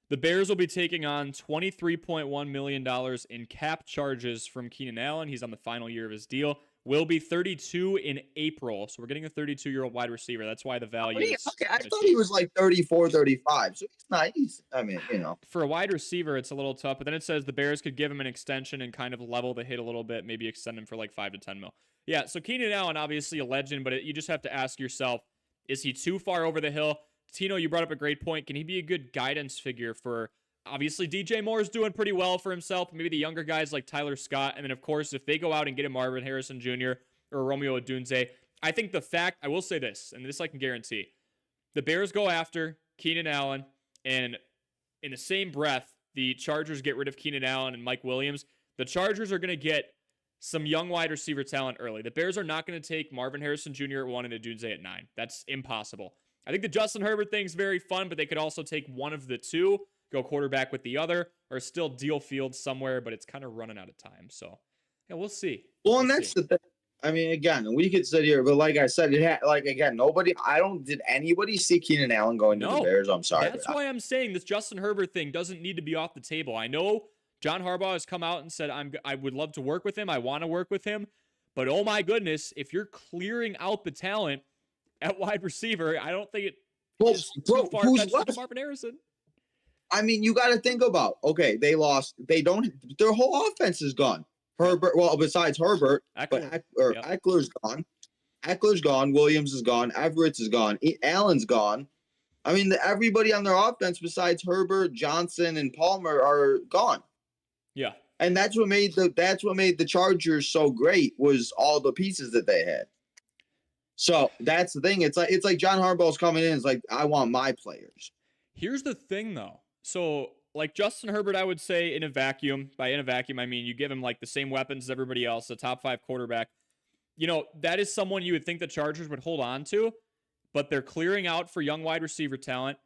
The Bears will be taking on $23.1 million in cap charges from Keenan Allen. He's on the final year of his deal. Will be 32 in April. So we're getting a 32-year-old wide receiver. That's why the value is. Okay, I thought he was like 34, 35. So he's nice. I mean, For a wide receiver, it's a little tough. But then it says the Bears could give him an extension and kind of level the hit a little bit, maybe extend him for like 5 to 10 mil. Yeah, so Keenan Allen, obviously a legend, but you just have to ask yourself, is he too far over the hill? Tino, you brought up a great point. Can he be a good guidance figure for, obviously, DJ Moore is doing pretty well for himself. Maybe the younger guys like Tyler Scott. And then, of course, if they go out and get a Marvin Harrison Jr. or Romeo Odunze, I think the fact, I will say this, and this I can guarantee, the Bears go after Keenan Allen, and in the same breath, the Chargers get rid of Keenan Allen and Mike Williams. The Chargers are going to get some young wide receiver talent early. The Bears are not going to take Marvin Harrison Jr. at 1 and Odunze at 9. That's impossible. I think the Justin Herbert thing's very fun, but they could also take one of the two, go quarterback with the other, or still deal Fields somewhere, but it's kind of running out of time. So, yeah, we'll see. Well, and that's the thing. I mean, again, we could sit here, but like I said, did anybody see Keenan Allen going to the Bears? I'm sorry. That's why I'm saying this Justin Herbert thing doesn't need to be off the table. I know John Harbaugh has come out and said, I would love to work with him. I want to work with him. But oh my goodness, if you're clearing out the talent at wide receiver, I don't think it's too far-fetched to Marvin Harrison. I mean, you got to think about, okay, their whole offense is gone. Herbert, well, besides Herbert, Eckler's gone. Eckler's gone. Williams is gone. Everett's is gone. Allen's gone. I mean, everybody on their offense besides Herbert, Johnson, and Palmer are gone. Yeah. And that's what made the Chargers so great, was all the pieces that they had. So that's the thing. It's like John Harbaugh's coming in. It's like, I want my players. Here's the thing, though. So, like Justin Herbert, I would say in a vacuum. By in a vacuum, I mean you give him like the same weapons as everybody else, a top 5 quarterback. You know, that is someone you would think the Chargers would hold on to, but they're clearing out for young wide receiver talent.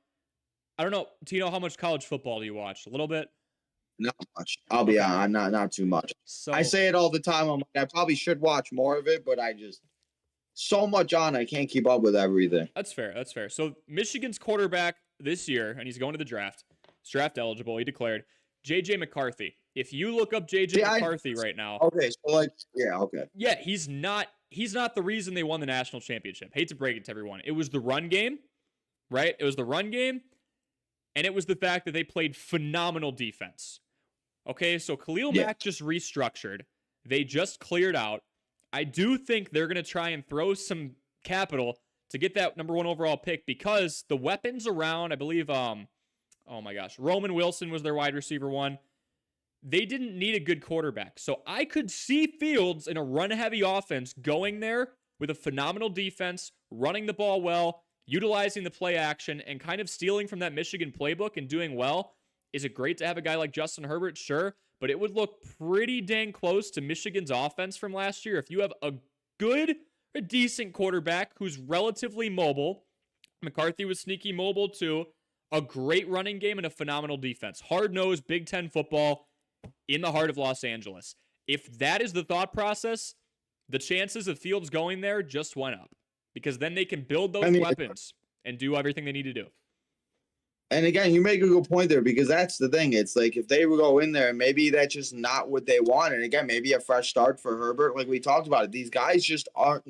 I don't know, Tino, how much college football do you watch? A little bit? Not much. I'll be honest, not too much. So, I say it all the time. I probably should watch more of it, but so much on, I can't keep up with everything. That's fair. So Michigan's quarterback this year, and he's going to the draft. He's draft eligible. He declared J.J. McCarthy. If you look up J.J. McCarthy right now. Okay, so okay. Yeah, he's not the reason they won the national championship. Hate to break it to everyone. It was the run game, right? It was the run game, and it was the fact that they played phenomenal defense. Okay, so Khalil Mack just restructured. They just cleared out. I do think they're going to try and throw some capital to get that number 1 overall pick, because the weapons around, I believe, oh my gosh, Roman Wilson was their wide receiver 1. They didn't need a good quarterback. So I could see Fields in a run-heavy offense going there with a phenomenal defense, running the ball well, utilizing the play action, and kind of stealing from that Michigan playbook and doing well. Is it great to have a guy like Justin Herbert? Sure. But it would look pretty dang close to Michigan's offense from last year if you have a decent quarterback who's relatively mobile. McCarthy was sneaky mobile too. A great running game and a phenomenal defense. Hard-nosed Big Ten football in the heart of Los Angeles. If that is the thought process, the chances of Fields going there just went up, because then they can build those weapons and do everything they need to do. And again, you make a good point there, because that's the thing. It's like, if they would go in there, maybe that's just not what they want. And again, maybe a fresh start for Herbert. Like we talked about it, these guys just aren't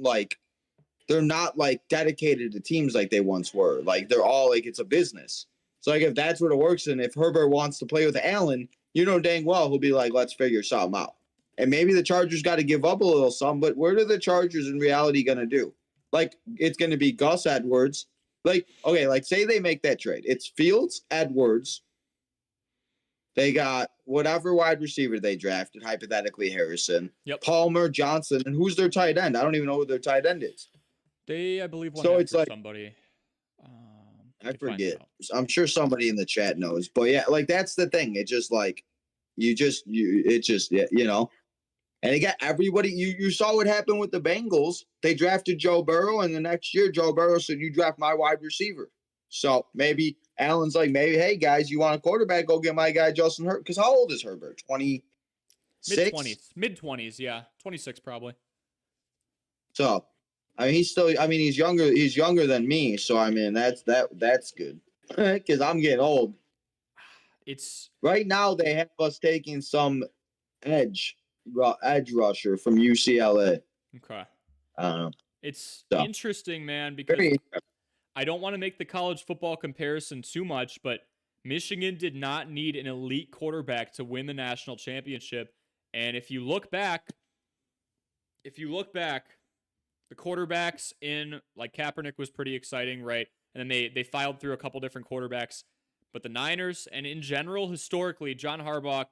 they're not dedicated to teams like they once were. Like, they're all it's a business. So if that's what it works, and if Herbert wants to play with Allen, dang well he'll be like, let's figure something out. And maybe the Chargers got to give up a little something, but what are the Chargers in reality going to do? It's going to be Gus Edwards. Say they make that trade. It's Fields, Edwards. They got whatever wide receiver they drafted, hypothetically Harrison, Palmer, Johnson, and who's their tight end? I don't even know who their tight end is. They, I believe, went after somebody. I forget. I'm sure somebody in the chat knows. But yeah, that's the thing. It's just And again, everybody, you saw what happened with the Bengals. They drafted Joe Burrow, and the next year, Joe Burrow said, you draft my wide receiver. So maybe Allen's hey, guys, you want a quarterback? Go get my guy, Justin Herbert. Because how old is Herbert? 26? Mid-20s, yeah. 26 probably. So, I mean, he's younger. He's younger than me. So, I mean, that's good because I'm getting old. It's right now they have us taking some edge rusher from UCLA. okay. I don't know. It's So, interesting, man, because I don't want to make the college football comparison too much, but Michigan did not need an elite quarterback to win the national championship. And if you look back, the quarterbacks in like Kaepernick was pretty exciting, right? And then they filed through a couple different quarterbacks. But the Niners and in general, historically, John Harbaugh,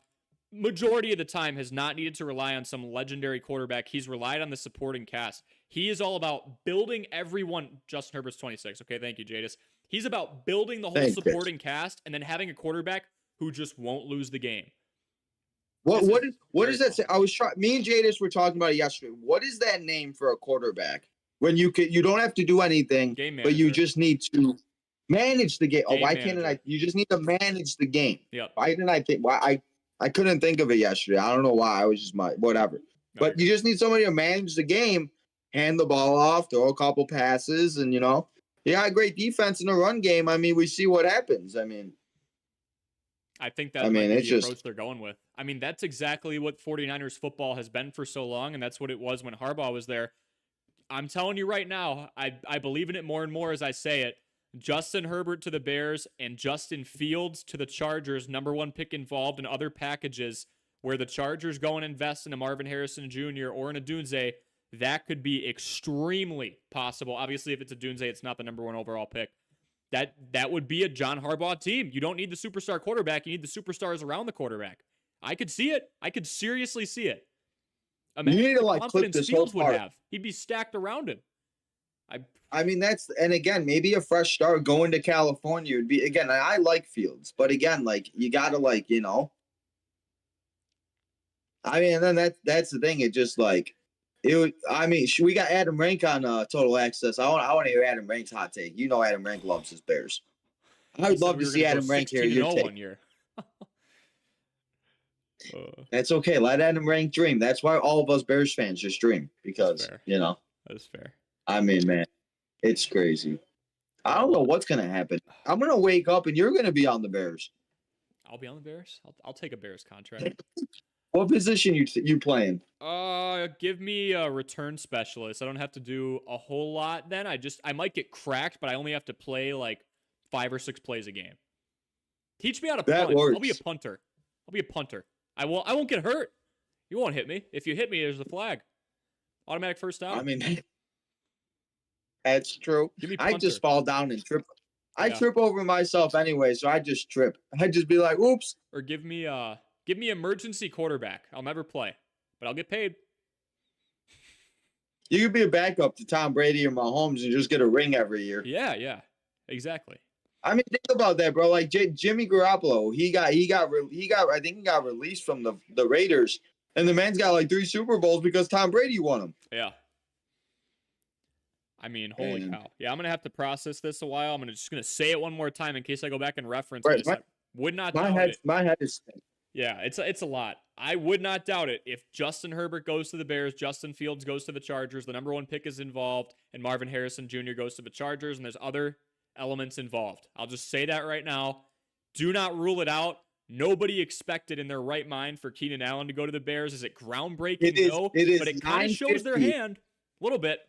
majority of the time, has not needed to rely on some legendary quarterback. He's relied on the supporting cast. He is all about building everyone. Justin Herbert's 26. Okay, thank you, Jadis. He's about building the whole supporting cast and then having a quarterback who just won't lose the game. What does that say? Me and Jadis were talking about it yesterday. What is that name for a quarterback? When you don't have to do anything, but you just need to manage the game. Why can't I? You just need to manage the game. Yep. Why didn't I think? Why I couldn't think of it yesterday. I don't know why. I was just whatever. But you just need somebody to manage the game, hand the ball off, throw a couple passes, and you got a great defense in the run game. I mean, we see what happens. I think that's the approach they're going with. I mean, that's exactly what 49ers football has been for so long, and that's what it was when Harbaugh was there. I'm telling you right now, I believe in it more and more as I say it. Justin Herbert to the Bears and Justin Fields to the Chargers, #1 pick involved in other packages where the Chargers go and invest in a Marvin Harrison Jr. or in a Dunze, that could be extremely possible. Obviously, if it's a Dunze, it's not the #1 overall pick. That would be a John Harbaugh team. You don't need the superstar quarterback. You need the superstars around the quarterback. I could see it. I could seriously see it. Imagine you need to clip this Fields whole part. would have. He'd be stacked around him. I mean, and again, maybe a fresh start going to California would be, again, I like Fields, but again, you got to I mean, and then that's the thing. It just we got Adam Rank on Total Access. I want to hear Adam Rank's hot take. Adam Rank loves his Bears. I would love to see Adam Rank here. Your take. 1 year. That's okay. Let Adam Rank dream. That's why all of us Bears fans just dream because, That's fair. I mean, man, it's crazy. I don't know what's going to happen. I'm going to wake up and you're going to be on the Bears. I'll be on the Bears. I'll take a Bears contract. What position you playing? Give me a return specialist. I don't have to do a whole lot then. I might get cracked, but I only have to play 5 or 6 plays a game. Teach me how to punt. Works. I'll be a punter. I won't get hurt. You won't hit me. If you hit me, there's a flag. Automatic first down. I mean, that's true. I just fall down and trip. I trip over myself anyway, so I just trip. I just be like, oops. Or give me emergency quarterback. I'll never play, but I'll get paid. You could be a backup to Tom Brady or Mahomes and just get a ring every year. Yeah, exactly. I mean, think about that, bro. Like Jimmy Garoppolo, I think he got released from the Raiders, and the man's got 3 Super Bowls because Tom Brady won them. Yeah. I mean, holy cow. Yeah, I'm going to have to process this a while. I'm just going to say it one more time in case I go back and reference this. I would not doubt it. My head is spinning. Yeah, it's a lot. I would not doubt it if Justin Herbert goes to the Bears, Justin Fields goes to the Chargers, the #1 pick is involved, and Marvin Harrison Jr. goes to the Chargers, and there's other elements involved. I'll just say that right now. Do not rule it out. Nobody expected in their right mind for Keenan Allen to go to the Bears. Is it groundbreaking? No, but it kind of shows their hand a little bit.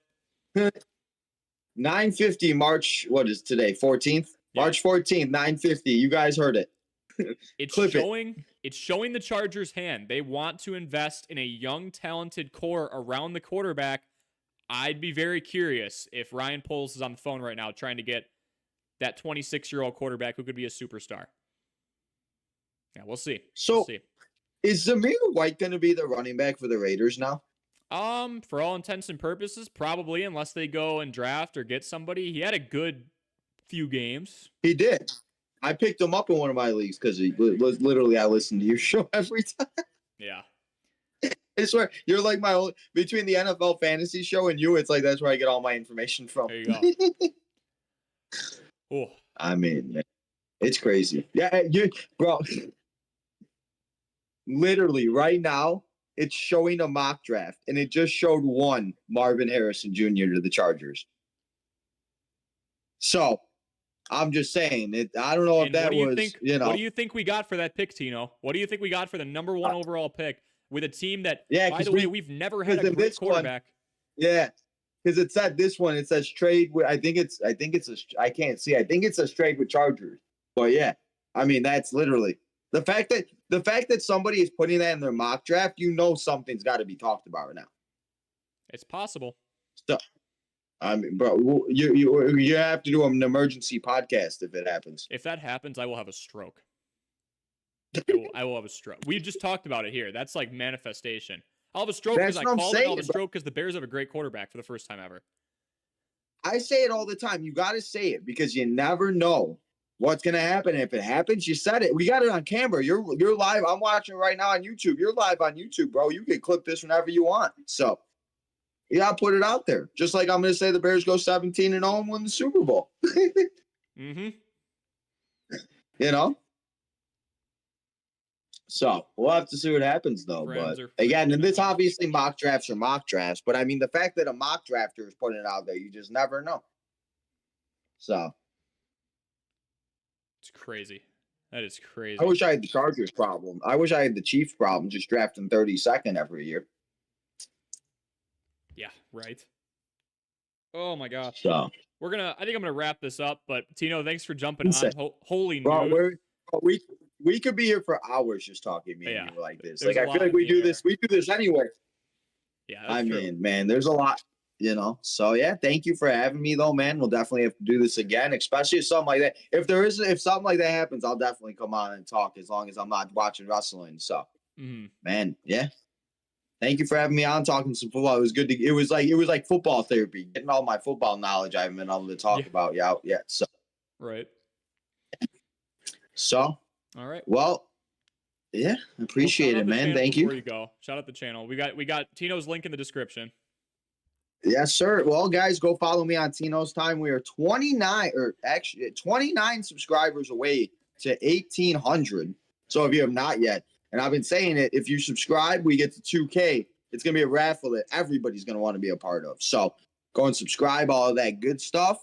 9:50 March. What is today? 14th. Yeah. March 14th. 9:50. You guys heard it. It's showing the Chargers' hand. They want to invest in a young, talented core around the quarterback. I'd be very curious if Ryan Poles is on the phone right now trying to get that 26-year-old quarterback who could be a superstar. Yeah, we'll see. Is Zamir White going to be the running back for the Raiders now? For all intents and purposes, probably, unless they go and draft or get somebody. He had a good few games. He did. I picked him up in one of my leagues because he was literally, I listen to your show every time. Yeah. I swear, you're like my own, between the NFL fantasy show and you, it's like that's where I get all my information from. There you go. Oh. I mean, man, it's crazy. Yeah, bro. Literally, right now, it's showing a mock draft, and it just showed one Marvin Harrison Jr. to the Chargers. So I'm just saying it. I don't know if that was, What do you think we got for that pick, Tino? What do you think we got for the number 1 overall pick with a team that, by the way, we've never had a great quarterback? Yeah, because it said this one. It says trade with. I think it's I can't see. I think it says trade with Chargers. But yeah, I mean that's literally the fact that somebody is putting that in their mock draft. You know something's got to be talked about right now. It's possible. So, I mean, bro, you have to do an emergency podcast if it happens. If that happens, I will have a stroke. I will have a stroke. We just talked about it here. That's like manifestation. I'll have a stroke because I called it. I'll have a stroke because the Bears have a great quarterback for the first time ever. I say it all the time. You got to say it because you never know what's going to happen. And if it happens, you said it. We got it on camera. You're live. I'm watching right now on YouTube. You're live on YouTube, bro. You can clip this whenever you want. So you got to put it out there. Just like I'm going to say the Bears go 17-0 and win the Super Bowl. Mm-hmm. You know? So we'll have to see what happens, though. But again, and this obviously mock drafts are mock drafts. But I mean, the fact that a mock drafter is putting it out there, you just never know. So it's crazy. That is crazy. I wish I had the Chargers problem. I wish I had the Chiefs problem, just drafting 32nd every year. Yeah, right. Oh my gosh. So I think I'm gonna wrap this up. But Tino, thanks for jumping on. Holy mood. We could be here for hours just talking me and you like this. Like I feel like we do this anyway. Yeah, I mean, man, there's a lot, you know. So yeah, thank you for having me though, man. We'll definitely have to do this again, especially if something like that. If something like that happens, I'll definitely come on and talk as long as I'm not watching wrestling. So man, yeah. Thank you for having me on talking some football. It was good it was like football therapy, getting all my football knowledge I haven't been able to talk about yet. So right. So all right. Well, yeah, appreciate it, man. Thank you. Before you go, shout out the channel. We got Tino's link in the description. Yes, sir. Well, guys, go follow me on Tino's Time. We are 29 subscribers away to 1,800. So if you have not yet, and I've been saying it, if you subscribe, we get to 2K. It's going to be a raffle that everybody's going to want to be a part of. So go and subscribe, all of that good stuff.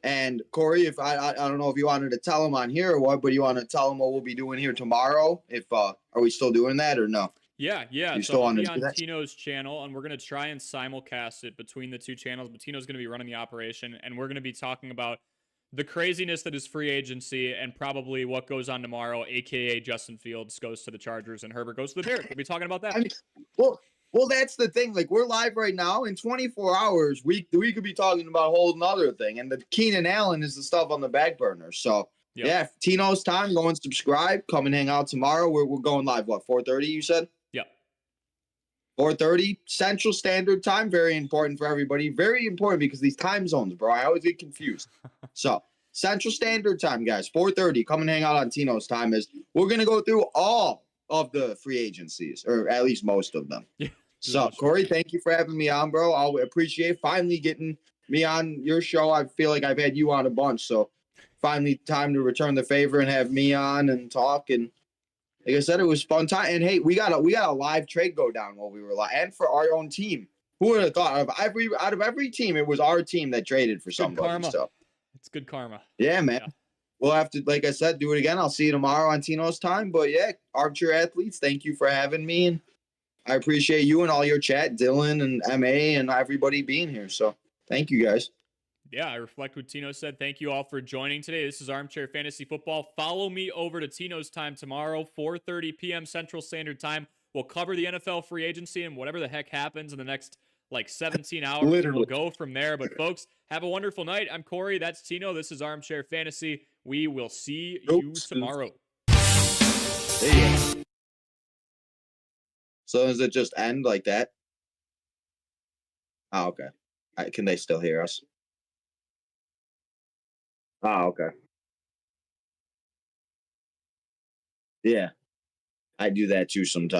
And Cory, if I don't know if you wanted to tell them on here or what, but you want to tell them what we'll be doing here tomorrow. If are we still doing that or no? Yeah. You still on Tino's channel, and we're gonna try and simulcast it between the two channels. But Tino's gonna be running the operation, and we're gonna be talking about the craziness that is free agency and probably what goes on tomorrow, aka Justin Fields goes to the Chargers and Herbert goes to the Bears. We'll be talking about that. I mean, well, that's the thing. Like, we're live right now. In 24 hours, we could be talking about a whole nother thing. And the Keenan Allen is the stuff on the back burner. So, yeah, Tino's Time. Go and subscribe. Come and hang out tomorrow. We're going live, what, 4:30, you said? Yep. 4:30 Central Standard Time. Very important for everybody. Very important because these time zones, bro. I always get confused. So, Central Standard Time, guys. 4:30. Come and hang out on Tino's Time. We're going to go through all of the free agencies, or at least most of them. Yeah. So, Cory, thank you for having me on, bro. I appreciate finally getting me on your show. I feel like I've had you on a bunch, so finally time to return the favor and have me on and talk. And like I said, it was fun time. And hey, we got a live trade go down while we were live, and for our own team. Who would have thought out of every team, it was our team that traded for somebody. Karma. So it's good karma. Yeah, man. Yeah. We'll have to, like I said, do it again. I'll see you tomorrow on Tino's Time. But yeah, Armchair Athletes, thank you for having me. And I appreciate you and all your chat, Dylan and MA and everybody being here. So thank you guys. Yeah, I reflect what Tino said. Thank you all for joining today. This is Armchair Fantasy Football. Follow me over to Tino's Time tomorrow, 4:30 p.m. Central Standard Time. We'll cover the NFL free agency and whatever the heck happens in the next 17 hours. Literally. We'll go from there. But folks, have a wonderful night. I'm Cory. That's Tino. This is Armchair Fantasy. We will see you tomorrow. There you go. So does it just end like that? Oh, okay. Can they still hear us? Oh, okay. Yeah. I do that too sometimes.